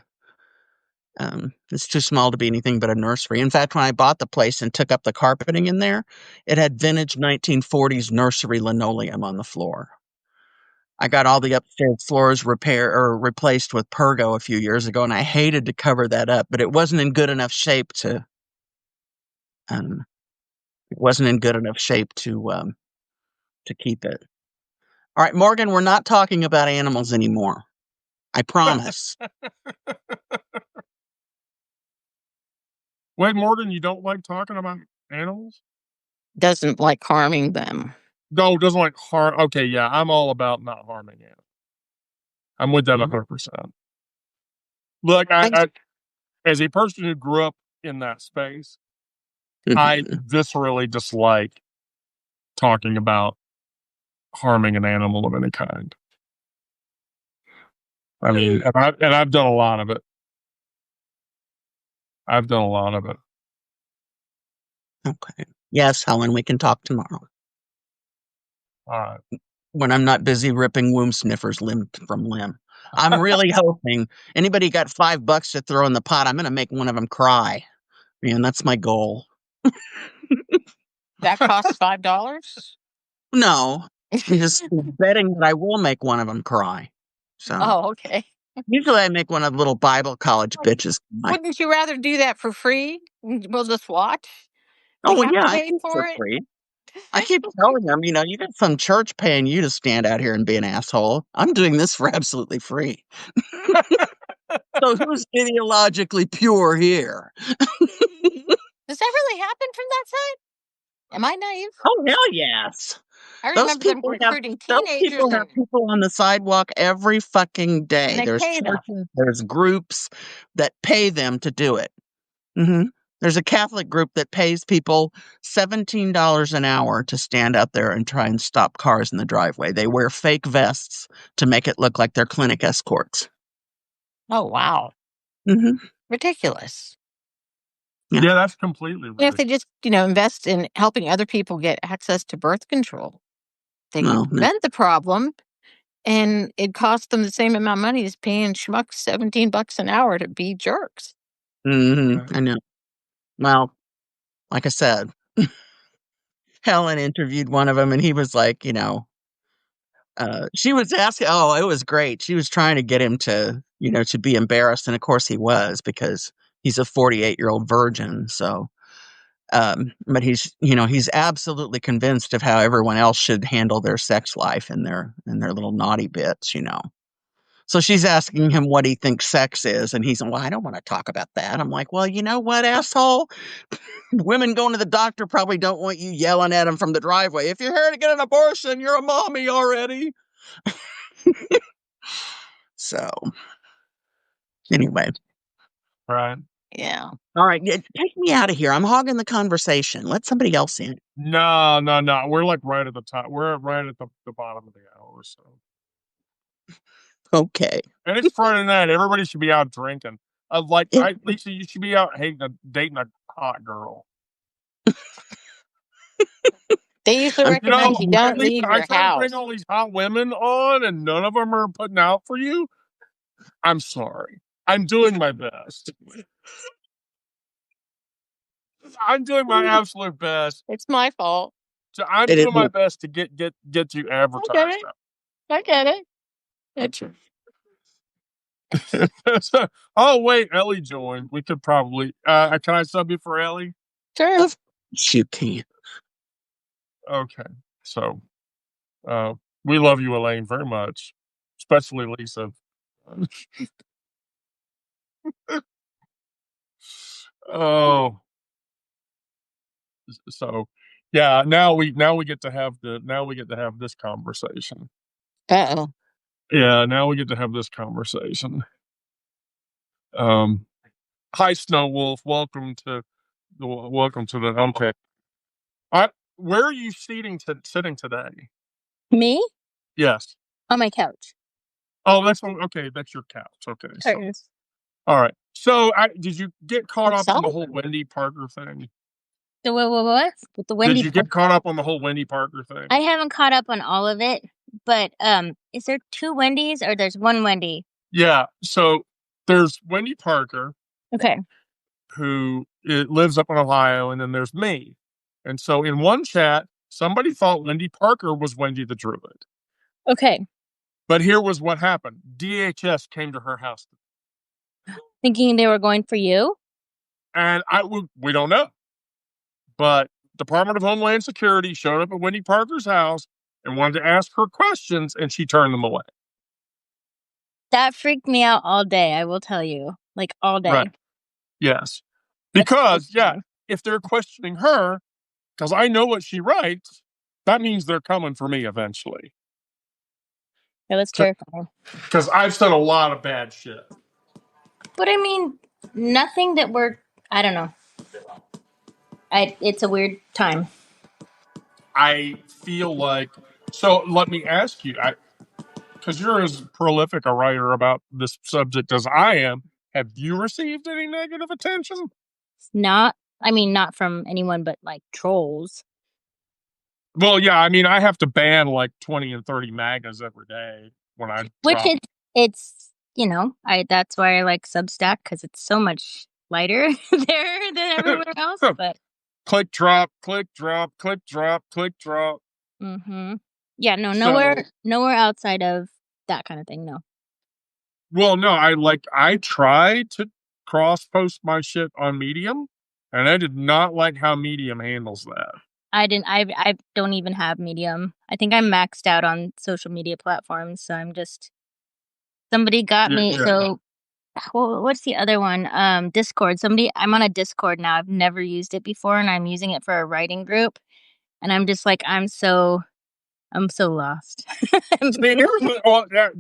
S3: nursery. In fact, when I bought the place and took up the carpeting in there, it had vintage 1940s nursery linoleum on the floor. I got all the upstairs floors replaced with Pergo a few years ago, and I hated to cover that up, but it wasn't in good enough shape to um to keep it. All right, Morgan, we're not talking about animals anymore. I promise.
S2: Wait, Morgan, you don't like talking about animals?
S1: Doesn't like harming them.
S2: No, doesn't like harm. Okay, yeah, I'm all about not harming animals. I'm with that 100%. Look, I as a person who grew up in that space, I viscerally dislike talking about harming an animal of any kind. I mean, and I've done a lot of it. I've done a lot of it.
S3: Okay. Yes, Helen, we can talk tomorrow.
S2: All right.
S3: When I'm not busy ripping womb sniffers limb from limb. I'm really hoping anybody got $5 to throw in the pot, I'm going to make one of them cry. Man, that's my goal.
S1: That costs $5?
S3: No, I'm just betting that I will make one of them cry. So
S1: Oh, okay.
S3: usually I make one of the little Bible college bitches cry.
S1: Wouldn't you rather do that for free? We'll just watch.
S3: Oh,
S1: We
S3: well,
S1: have
S3: yeah,
S1: to
S3: I
S1: pay
S3: think
S1: for
S3: for
S1: it.
S3: free. I keep telling them, you got some church paying you to stand out here and be an asshole. I'm doing this for absolutely free. So who's ideologically pure here?
S1: Does that really happen from that side? Am I naive?
S3: Oh, hell yes.
S1: I
S3: Those
S1: remember them
S3: people have
S1: recruiting teenagers
S3: people on the sidewalk every fucking day.
S1: and they
S3: There's
S1: pay them.
S3: churches, there's groups that pay them to do it. There's a Catholic group that pays people $17 an hour to stand out there and try and stop cars in the driveway. They wear fake vests to make it look like they're clinic escorts.
S1: Oh, wow.
S3: Mm-hmm.
S1: Ridiculous.
S2: Yeah, that's completely
S1: And if
S2: ridiculous.
S1: they just, invest in helping other people get access to birth control, they
S3: Well,
S1: can prevent the problem, and it costs them the same amount of money as paying schmucks $17 an hour to be jerks.
S3: I know. Well, like I said, Helen interviewed one of them, and he was like, she was asking, oh, it was great. She was trying to get him to, to be embarrassed. And of course he was, because he's a 48-year-old virgin. So, but he's absolutely convinced of how everyone else should handle their sex life and their little naughty bits, So she's asking him what he thinks sex is. And he's like, well, I don't want to talk about that. I'm like, well, you know what, asshole? Women going to the doctor probably don't want you yelling at them from the driveway. If you're here to get an abortion, you're a mommy already. So, anyway.
S2: Right.
S1: Yeah.
S3: All right. Take me out of here. I'm hogging the conversation. Let somebody else in.
S2: No. We're like right at the top. We're right at the bottom of the hour. So.
S3: Okay.
S2: And it's Friday night. Everybody should be out drinking. Lisa, you should be out dating a hot girl.
S1: They usually recommend you don't
S2: Lisa,
S1: leave
S2: I
S1: your
S2: try to
S1: house.
S2: bring all these hot women on, and none of them are putting out for you. I'm sorry. I'm doing my best. I'm doing my absolute best.
S1: It's my fault.
S2: So I'm doing my best to get you advertised.
S1: I get it. It's
S2: Oh wait, Ellie joined. We could probably can I sub you for Ellie?
S1: sure.
S3: You can.
S2: Okay. So we love you, Elaine, very much. Especially Lisa. Oh. So yeah, now we get to have this conversation.
S1: Uh-oh.
S2: Yeah, now we get to have this conversation. Hi, Snow Wolf. Welcome to the okay. Where are you sitting today?
S5: Me?
S2: Yes.
S5: On my couch.
S2: Oh, that's okay. That's your couch. Okay. So, all right. So, did you get caught up on the whole Wendy Parker thing?
S5: The what? With the Wendy.
S2: Did you get caught up on the whole Wendy Parker thing?
S5: I haven't caught up on all of it, but is there two Wendy's or there's one Wendy?
S2: Yeah. So there's Wendy Parker.
S5: Okay.
S2: Who lives up in Ohio, and then there's me. And so in one chat, somebody thought Wendy Parker was Wendy the Druid.
S5: Okay.
S2: But here was what happened. DHS came to her house.
S5: Thinking they were going for you?
S2: And we don't know. But Department of Homeland Security showed up at Wendy Parker's house and wanted to ask her questions, and she turned them away.
S5: That freaked me out all day, I will tell you. Like all day.
S2: Right. Yes. Because, yeah, if they're questioning her, because I know what she writes, that means they're coming for me eventually.
S5: Yeah, that's terrifying.
S2: Because I've said a lot of bad shit.
S5: But I mean, nothing that I don't know. It's a weird time.
S2: I feel like, so let me ask you, because you're as prolific a writer about this subject as I am, have you received any negative attention?
S5: Not from anyone but like trolls.
S2: Well, yeah, I mean, I have to ban like 20 and 30 magas every day when I
S5: it's that's why I like Substack, because it's so much lighter there than everywhere else. But
S2: click drop, click drop, click drop, click drop.
S5: Yeah, no, nowhere outside of that kind of thing. No.
S2: Well, no, I tried to cross post my shit on Medium, and I did not like how Medium handles that.
S5: I don't even have Medium. I think I'm maxed out on social media platforms, so I'm just somebody got me.
S2: Yeah.
S5: So what's the other one? Discord. I'm on a Discord now. I've never used it before, and I'm using it for a writing group. And I'm just like, I'm so lost.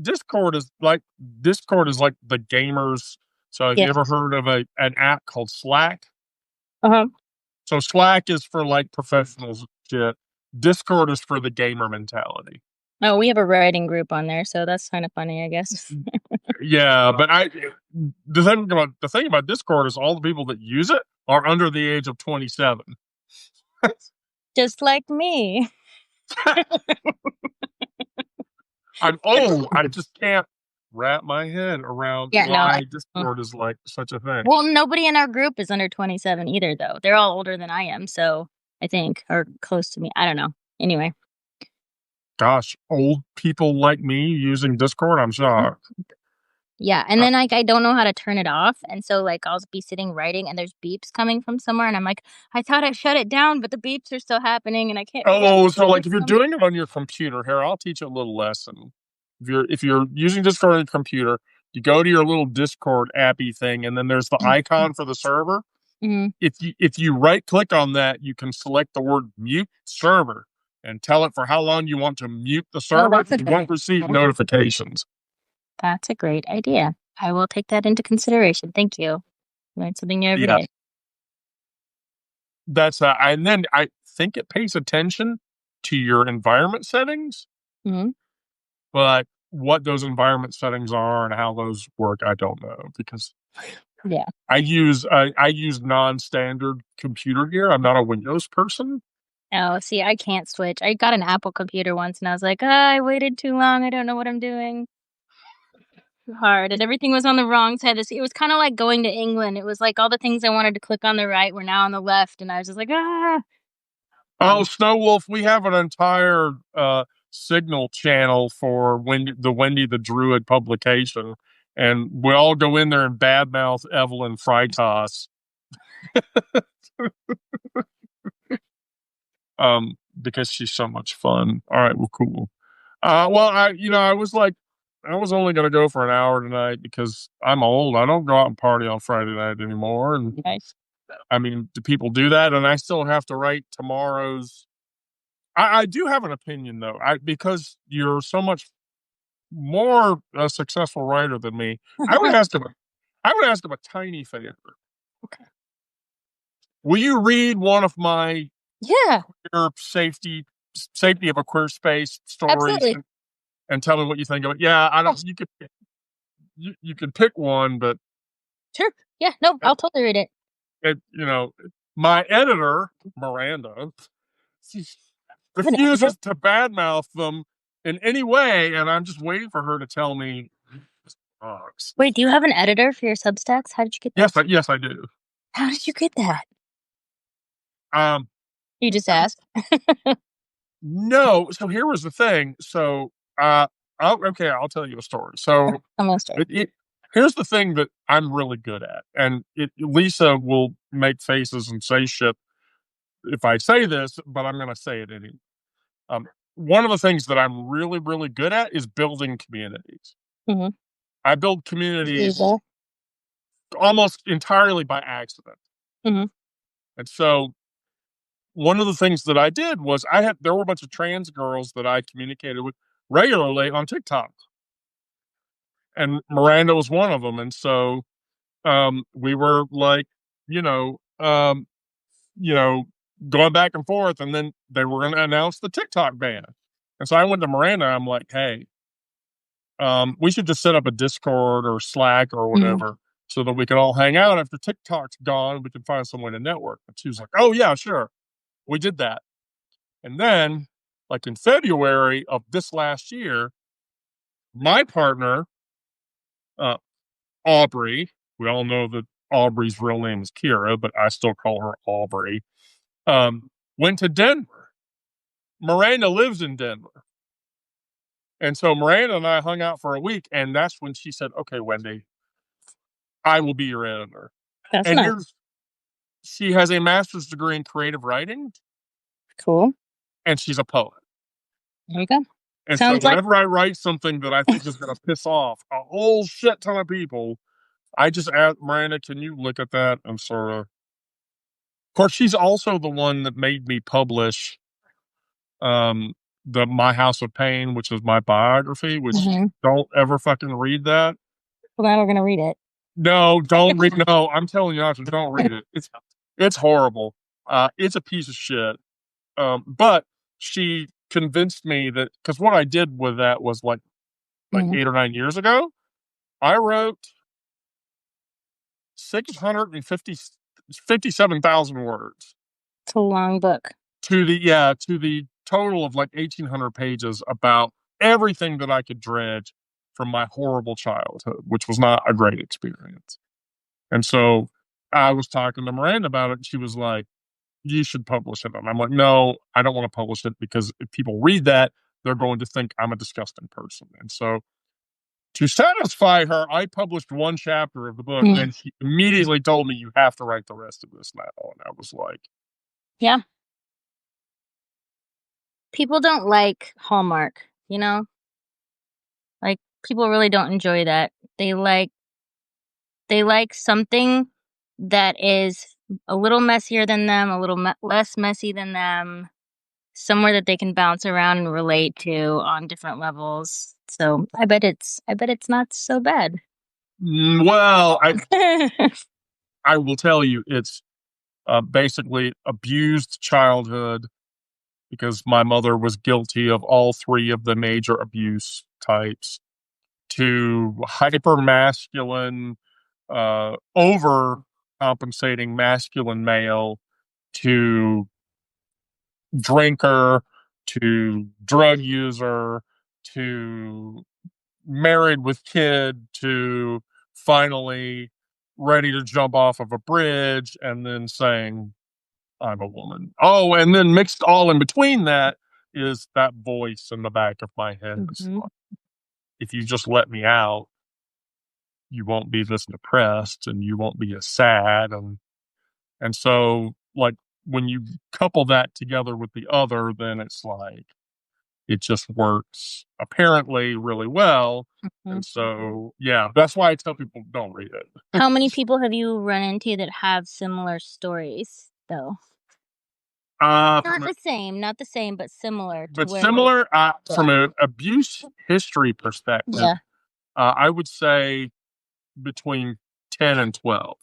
S2: Discord is like the gamers. So have you ever heard of an app called Slack? So Slack is for like professionals shit. Discord is for the gamer mentality.
S5: Oh, we have a writing group on there, so that's kind of funny, I guess.
S2: Yeah, but the thing about Discord is all the people that use it are under the age of 27.
S5: Just like me.
S2: I'm old. I just can't wrap my head around why Discord is like such a thing.
S5: Well, nobody in our group is under 27 either, though. They're all older than I am, so I think, or close to me. I don't know. Anyway.
S2: Gosh, old people like me using Discord? I'm shocked.
S5: Yeah, and then I don't know how to turn it off, and so I'll be sitting writing, and there's beeps coming from somewhere, and I'm like, I thought I shut it down, but the beeps are still happening, and I can't.
S2: Oh, so if you're doing it on your computer, here I'll teach you a little lesson. If you're using Discord on your computer, you go to your little Discord appy thing, and then there's the icon for the server.
S5: Mm-hmm.
S2: If you right click on that, you can select the word mute server and tell it for how long you want to mute the server. You won't receive notifications.
S5: That's a great idea. I will take that into consideration. Thank you. Learn something new every day.
S2: That's and then I think it pays attention to your environment settings.
S5: Mm-hmm.
S2: But what those environment settings are and how those work, I don't know, because I use non-standard computer gear. I'm not a Windows person.
S5: Oh, see, I can't switch. I got an Apple computer once, and I was like, I waited too long. I don't know what I'm doing. Too hard, and everything was on the wrong side. It was kind of like going to England. It was like all the things I wanted to click on the right were now on the left, and I was just like,
S2: Oh, Snow Wolf, we have an entire Signal channel for the Wendy the Druid publication, and we all go in there and badmouth Evelyn Freitas. Because she's so much fun. All right, well, cool. Well, I was only going to go for an hour tonight because I'm old. I don't go out and party on Friday night anymore. And
S5: nice.
S2: I mean, do people do that? And I still have to write tomorrow's. I do have an opinion though, because you're so much more a successful writer than me. I would ask him a tiny favor.
S5: Okay.
S2: Will you read one of my queer safety of a queer space stories and tell me what you think of it? Yeah, I don't. You could pick one, but
S5: sure. Yeah, no, I'll totally read it.
S2: My editor Miranda refuses to badmouth them in any way, and I'm just waiting for her to tell me.
S5: Wait, do you have an editor for your Substacks? How did you get that?
S2: Yes, I do.
S5: How did you get that? You just asked?
S2: No. So here was the thing. So, I'll tell you a story. So, here's the thing that I'm really good at, and Lisa will make faces and say shit if I say this, but I'm going to say it anyway. One of the things that I'm really, really good at is building communities.
S5: Mm-hmm.
S2: I build communities almost entirely by accident.
S5: Mhm.
S2: And so one of the things that I did was there were a bunch of trans girls that I communicated with regularly on TikTok, and Miranda was one of them. And so we were like, you know, um, you know, going back and forth, and then they were going to announce the TikTok ban. And so I went to Miranda. I'm like, hey, we should just set up a Discord or Slack or whatever so that we can all hang out after TikTok's gone. We can find some way to network. And she was like, oh, yeah, sure. We did that. And then, like in February of this last year, my partner, uh, Aubrey, we all know that Aubrey's real name is Kira, but I still call her Aubrey, went to Denver. Miranda lives in Denver. And so Miranda and I hung out for a week, and that's when she said, okay, Wendy, I will be your editor.
S5: That's
S2: And
S5: nice.
S2: she has a master's degree in creative writing,
S5: Cool.
S2: and she's a poet.
S5: There you go.
S2: And
S5: Sounds
S2: so
S5: like
S2: whenever I write something that I think is going to piss off a whole shit ton of people, I just ask Miranda, can you look at that and sort of course, she's also the one that made me publish the My House of Pain, which is my biography, which don't ever fucking read that.
S5: well, now we're gonna read it.
S2: No, don't read. No, I'm telling you not to. Don't read it. It's horrible. It's a piece of shit. But she convinced me that because what I did with that was like 8 or 9 years ago, I wrote 657,000 words.
S5: It's a long book.
S2: To the total of like 1,800 pages about everything that I could dredge from my horrible childhood, which was not a great experience. And so I was talking to Miranda about it, and she was like, you should publish it. And I'm like, no, I don't want to publish it because if people read that, they're going to think I'm a disgusting person. And so to satisfy her, I published one chapter of the book, and then she immediately told me, you have to write the rest of this now. And I was like,
S5: yeah. People don't like Hallmark, you know? Like, people really don't enjoy that. They like something that is a little messier than them, a little less messy than them, somewhere that they can bounce around and relate to on different levels. So I bet it's not so bad.
S2: well, I will tell you, it's basically abused childhood because my mother was guilty of all three of the major abuse types, to hyper masculine, overcompensating masculine male, to drinker, to drug user, to married with kid, to finally ready to jump off of a bridge and then saying, I'm a woman. Oh, and then mixed all in between that is that voice in the back of my head. If you just let me out, you won't be this depressed and you won't be as sad. And so, like, when you couple that together with the other, then it's like, it just works apparently really well. And so, yeah, that's why I tell people don't read it.
S5: How many people have you run into that have similar stories, though? Not the same, but similar.
S2: But similar from an abuse history perspective.
S5: Yeah.
S2: I would say between 10 and 12.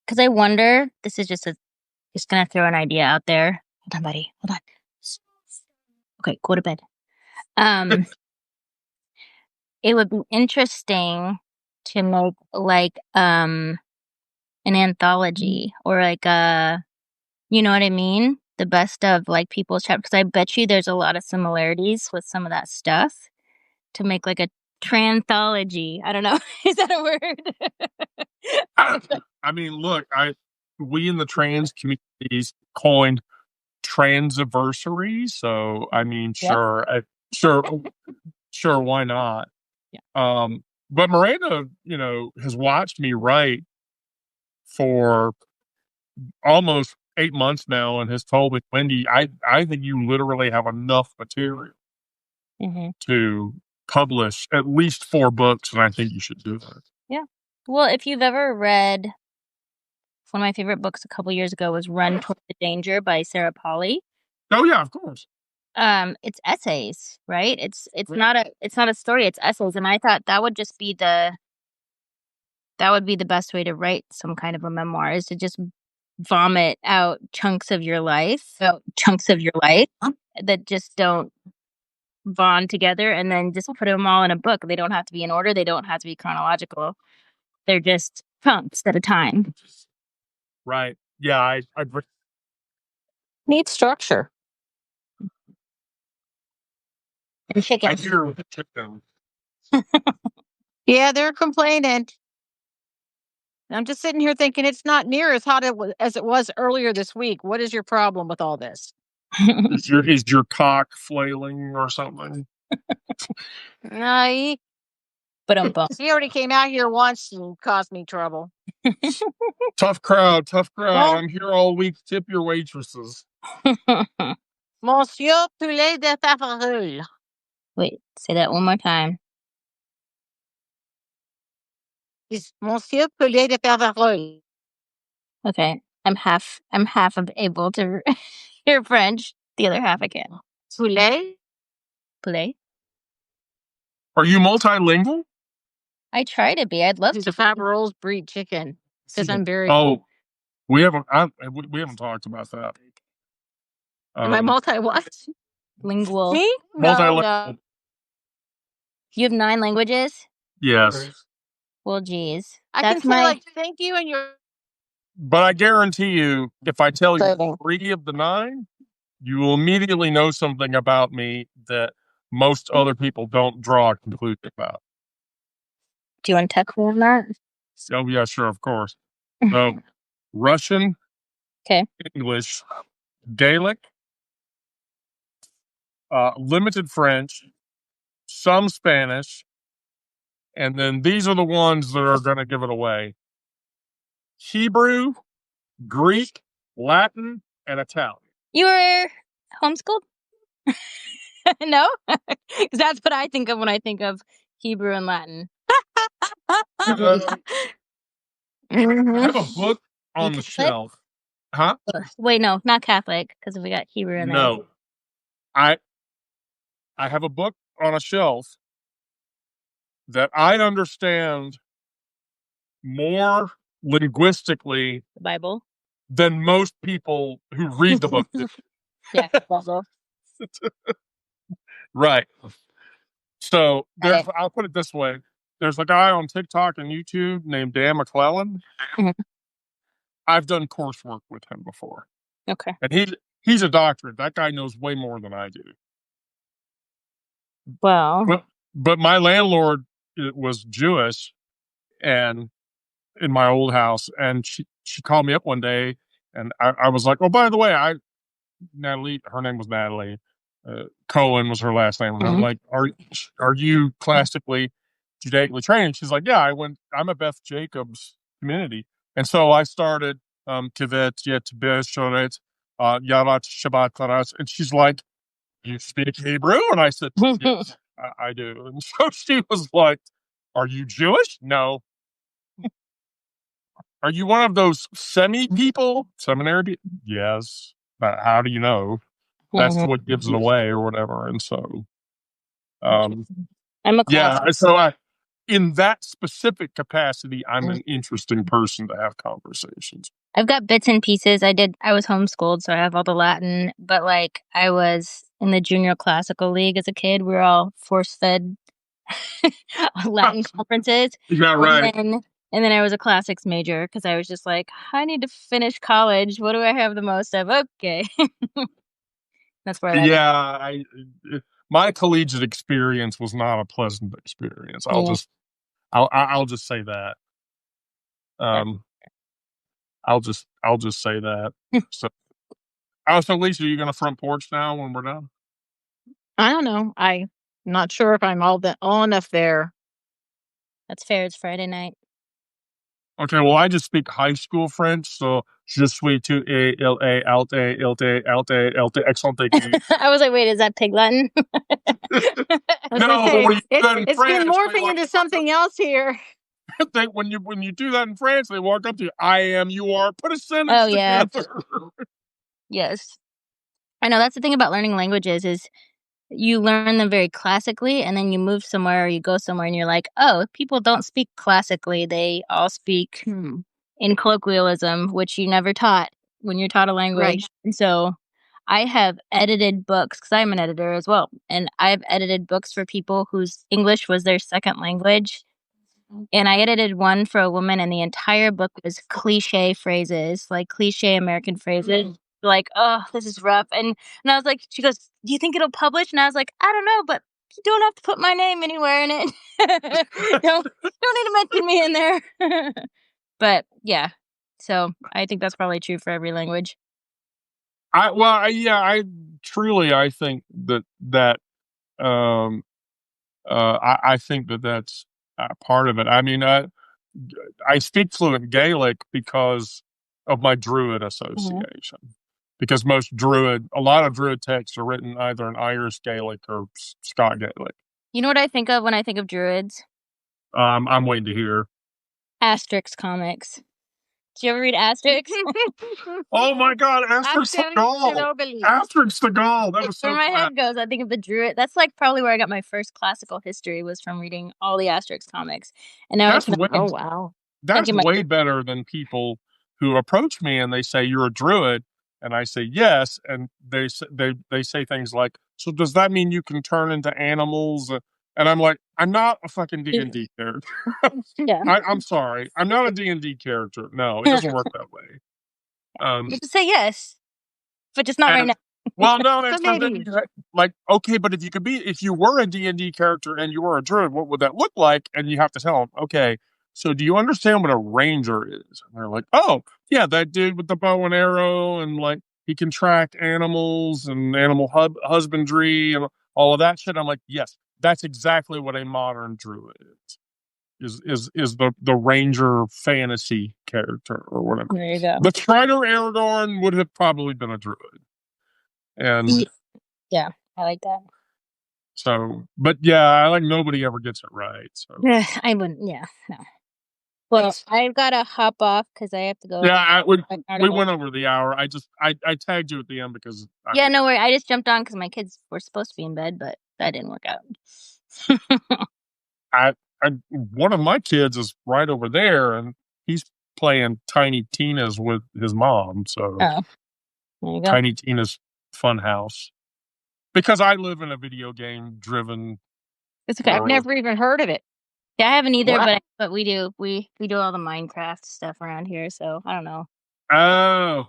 S5: Because I wonder, this is just gonna throw an idea out there. Hold on, buddy. Hold on. Okay, go to bed. It would be interesting to make like an anthology or like you know what I mean? The best of like people's chapters. Because I bet you there's a lot of similarities with some of that stuff. To make like a tranthology. I don't know. Is that a word?
S2: I mean, look, we in the trans communities coined transiversary. So I mean, sure, why not?
S5: Yeah.
S2: But Miranda, has watched me write for almost 8 months now and has told me, Wendy, I think you literally have enough material to publish at least 4 books, and I think you should do it.
S5: Yeah. Well, if you've ever read One of my favorite books a couple years ago was Run Toward the Danger by Sarah Polley.
S2: Oh yeah, of course.
S5: It's essays, right? It's not a story, it's essays. And I thought that would be the best way to write some kind of a memoir, is to just vomit out chunks of your life that just don't bond together, and then just put them all in a book. They don't have to be in order. They don't have to be chronological. They're just chunks at a time.
S2: Right. Yeah, I
S1: Need structure.
S5: And chicken.
S2: I hear chicken.
S1: Yeah, they're complaining. I'm just sitting here thinking it's not near as hot as it was earlier this week. What is your problem with all this?
S2: Is your cock flailing or something?
S1: No,
S5: But
S1: he already came out here once and caused me trouble.
S2: Tough crowd.
S1: Well-
S2: I'm here all week. Tip your waitresses.
S1: Monsieur Poulet de Faverolles.
S5: Wait, say that one more time.
S1: It's Monsieur Poulet de Faverolles.
S5: Okay, I'm half of able to hear French. The other half I can't.
S1: Poulet?
S5: Poulet.
S2: Are you multilingual?
S5: I try to be. I'd love
S1: It's
S5: to.
S1: a Faverolles breed chicken. Because I'm very...
S2: Oh, we haven't talked about that.
S1: Am I multi what?
S5: Lingual.
S1: Me?
S2: Multilingual.
S1: No.
S5: You have 9 languages?
S2: Yes.
S5: Well, geez.
S1: I
S5: That's
S1: can say like thank you and you're...
S2: But I guarantee you, if I tell you
S1: Exciting.
S2: 3 of the 9, you will immediately know something about me that most other people don't draw a conclusion about.
S5: Do you want to text me on that?
S2: Oh, yeah, sure, of course. So, Russian,
S5: Okay.
S2: English, Gaelic, limited French, some Spanish, and then these are the ones that are going to give it away. Hebrew, Greek, Latin, and Italian.
S5: You were homeschooled? No? Because that's what I think of when I think of Hebrew and Latin.
S2: I have a book on the
S5: Catholic?
S2: shelf. Huh?
S5: Wait, no, not Catholic, because we got Hebrew in there.
S2: No. I have a book on a shelf that I understand more linguistically
S5: The Bible?
S2: than most people who read the book do.
S5: Yeah, Bible.
S2: Right. So
S5: Right.
S2: I'll put it this way. There's a guy on TikTok and YouTube named Dan McClellan.
S5: Mhm.
S2: I've done coursework with him before.
S5: Okay.
S2: And he's a doctorate. That guy knows way more than I do.
S5: Well,
S2: But my landlord was Jewish, and in my old house, and she called me up one day, and I was like, oh, by the way, Natalie, her name was Natalie, Cohen was her last name, and I'm like, are you classically Judaically trained? She's like, yeah, I'm a Beth Jacobs community, and so I started Kivet Yet Beshoret Yarat Shabbat Klaras, and she's like, you speak Hebrew? And I said, yes, I do. And so she was like, are you Jewish? No. Are you one of those seminary people? Yes. But how do you know? That's what gives it away or whatever. And so,
S5: I'm a class.
S2: yeah. So in that specific capacity, I'm an interesting person to have conversations.
S5: I've got bits and pieces. I was homeschooled, so I have all the Latin, but like I was in the junior classical league as a kid. We were all force-fed Latin conferences.
S2: Yeah, right.
S5: And then I was a classics major because I was just like, I need to finish college. What do I have the most of? Okay. That's where that is.
S2: My collegiate experience was not a pleasant experience. I'll just say that. I'll just say that. So Lisa, are you going to front porch now when we're done?
S1: I don't know. I'm not sure if I'm all enough there.
S5: That's fair. It's Friday night.
S2: Okay, well, I just speak high school French, so je suis tout alte, accent aigu.
S5: I was like, wait, is that pig Latin?
S2: No,
S1: It's been morphing into something else here.
S2: when you do that in France, they walk up to you. I am. You are. Put a sentence together.
S5: Yes. I know that's the thing about learning languages is you learn them very classically, and then you move somewhere or you go somewhere and you're like, oh, people don't speak classically. They all speak in colloquialism, which you never taught when you're taught a language.
S1: Right.
S5: And so I have edited books because I'm an editor as well. And I've edited books for people whose English was their second language. And I edited one for a woman, and the entire book was cliche phrases, like cliche American phrases. Like, oh, this is rough. And I was like, she goes, do you think it'll publish? And I was like, I don't know, but you don't have to put my name anywhere in it. don't need to mention me in there. But yeah, so I think that's probably true for every language.
S2: I truly think that I think that's part of it. I mean, I speak fluent Gaelic because of my Druid association. Because a lot of Druid texts are written either in Irish Gaelic or Scott Gaelic.
S5: You know what I think of when I think of Druids?
S2: I'm waiting to hear.
S5: Asterix comics. Did you ever read Asterix?
S2: Oh my God, Asterix the Gaul! Asterix the Gaul! That was so
S5: Where my
S2: fun.
S5: head goes, I think of the Druid. That's like probably where I got my first classical history was from reading all the Asterix comics. And now
S1: Oh wow.
S2: That's way better than people who approach me and they say, you're a Druid. And I say, yes. And they say things like, so does that mean you can turn into animals? And I'm like, I'm not a fucking D&D character.
S5: Yeah.
S2: I'm sorry. I'm not a D&D character. No, it doesn't work that way.
S5: You can say yes, but just not right now.
S2: Well, no, that's like, okay, but if you were a D&D character and you were a Druid, what would that look like? And you have to tell them, okay, so do you understand what a ranger is? And they're like, oh, yeah, that dude with the bow and arrow, and like he can track animals and animal husbandry and all of that shit. I'm like, yes, that's exactly what a modern Druid is the ranger fantasy character or whatever.
S5: There you go.
S2: The Strider Aragorn would have probably been a Druid. And
S5: yeah, I like that.
S2: So, but yeah, nobody ever gets it right. So
S5: I wouldn't. Yeah, no. Well, I've got to hop off because I have to go.
S2: Yeah, we went over the hour. I tagged you at the end because.
S5: No worry. I just jumped on because my kids were supposed to be in bed, but that didn't work out.
S2: One of my kids is right over there, and he's playing Tiny Tina's with his mom. So,
S5: there you go.
S2: Tiny Tina's Fun House. Because I live in a video game driven.
S1: It's okay. I've never even heard of it.
S5: Yeah, I haven't either, but we do all the Minecraft stuff around here, so I don't know.
S2: Oh.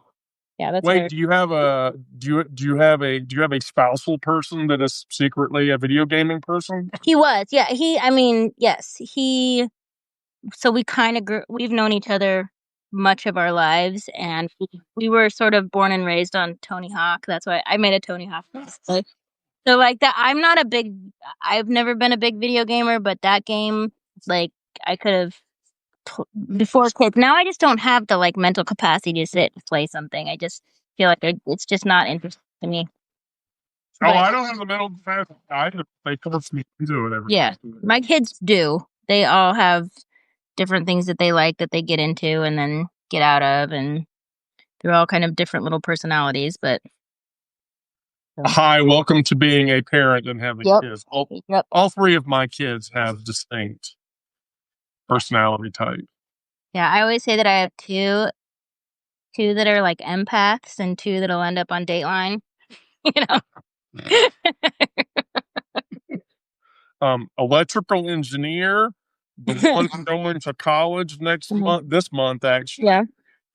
S5: Yeah, that's
S2: Wait, do you have a spousal person that is secretly a video gaming person?
S5: He was. Yeah, yes. So we kind of we've known each other much of our lives, and we were sort of born and raised on Tony Hawk. That's why I made a Tony Hawk cosplay. So like that, I've never been a big video gamer, but that game, like I could have before kids. Now I just don't have the like mental capacity to sit and play something. I just feel like it's just not interesting to me.
S2: But, I don't have the mental capacity. They force me to do whatever.
S5: Yeah, my kids do. They all have different things that they like that they get into and then get out of, and they're all kind of different little personalities. But
S2: hi, welcome to being a parent and having kids. All three of my kids have distinct personality type.
S5: Yeah, I always say that I have two that are like empaths and two that'll end up on Dateline.
S2: Electrical engineer, the one going to college this month actually.
S5: Yeah.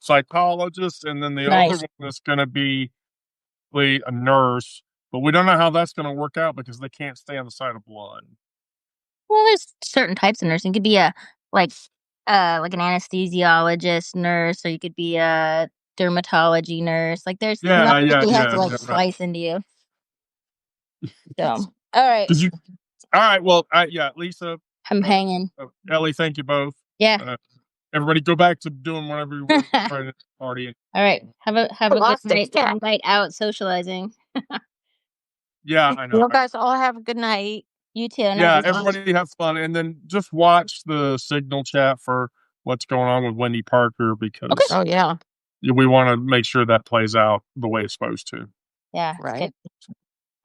S2: Psychologist, and then the other one is going to be a nurse, but we don't know how that's going to work out because they can't stay on the side of blood. Well,
S5: there's certain types of nursing. It could be like an anesthesiologist nurse, or you could be a dermatology nurse. Like there's nothing that have to slice into you. So, all right.
S2: All right. Well, Lisa.
S5: I'm hanging.
S2: Ellie, thank you both.
S5: Yeah.
S2: Everybody go back to doing whatever you want to party.
S5: All right. Have a good night out socializing.
S2: Yeah, I know.
S1: You guys all have a good night.
S5: You too. And
S2: Yeah, everybody have fun, and then just watch the signal chat for what's going on with Wendy Parker because
S1: Oh, yeah.
S2: we want to make sure that plays out the way it's supposed to.
S5: Yeah.
S1: Right.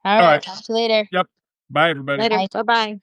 S5: All
S2: right.
S5: Talk to you later.
S2: Yep. Bye, everybody.
S1: Later.
S5: Bye.
S1: Bye-bye.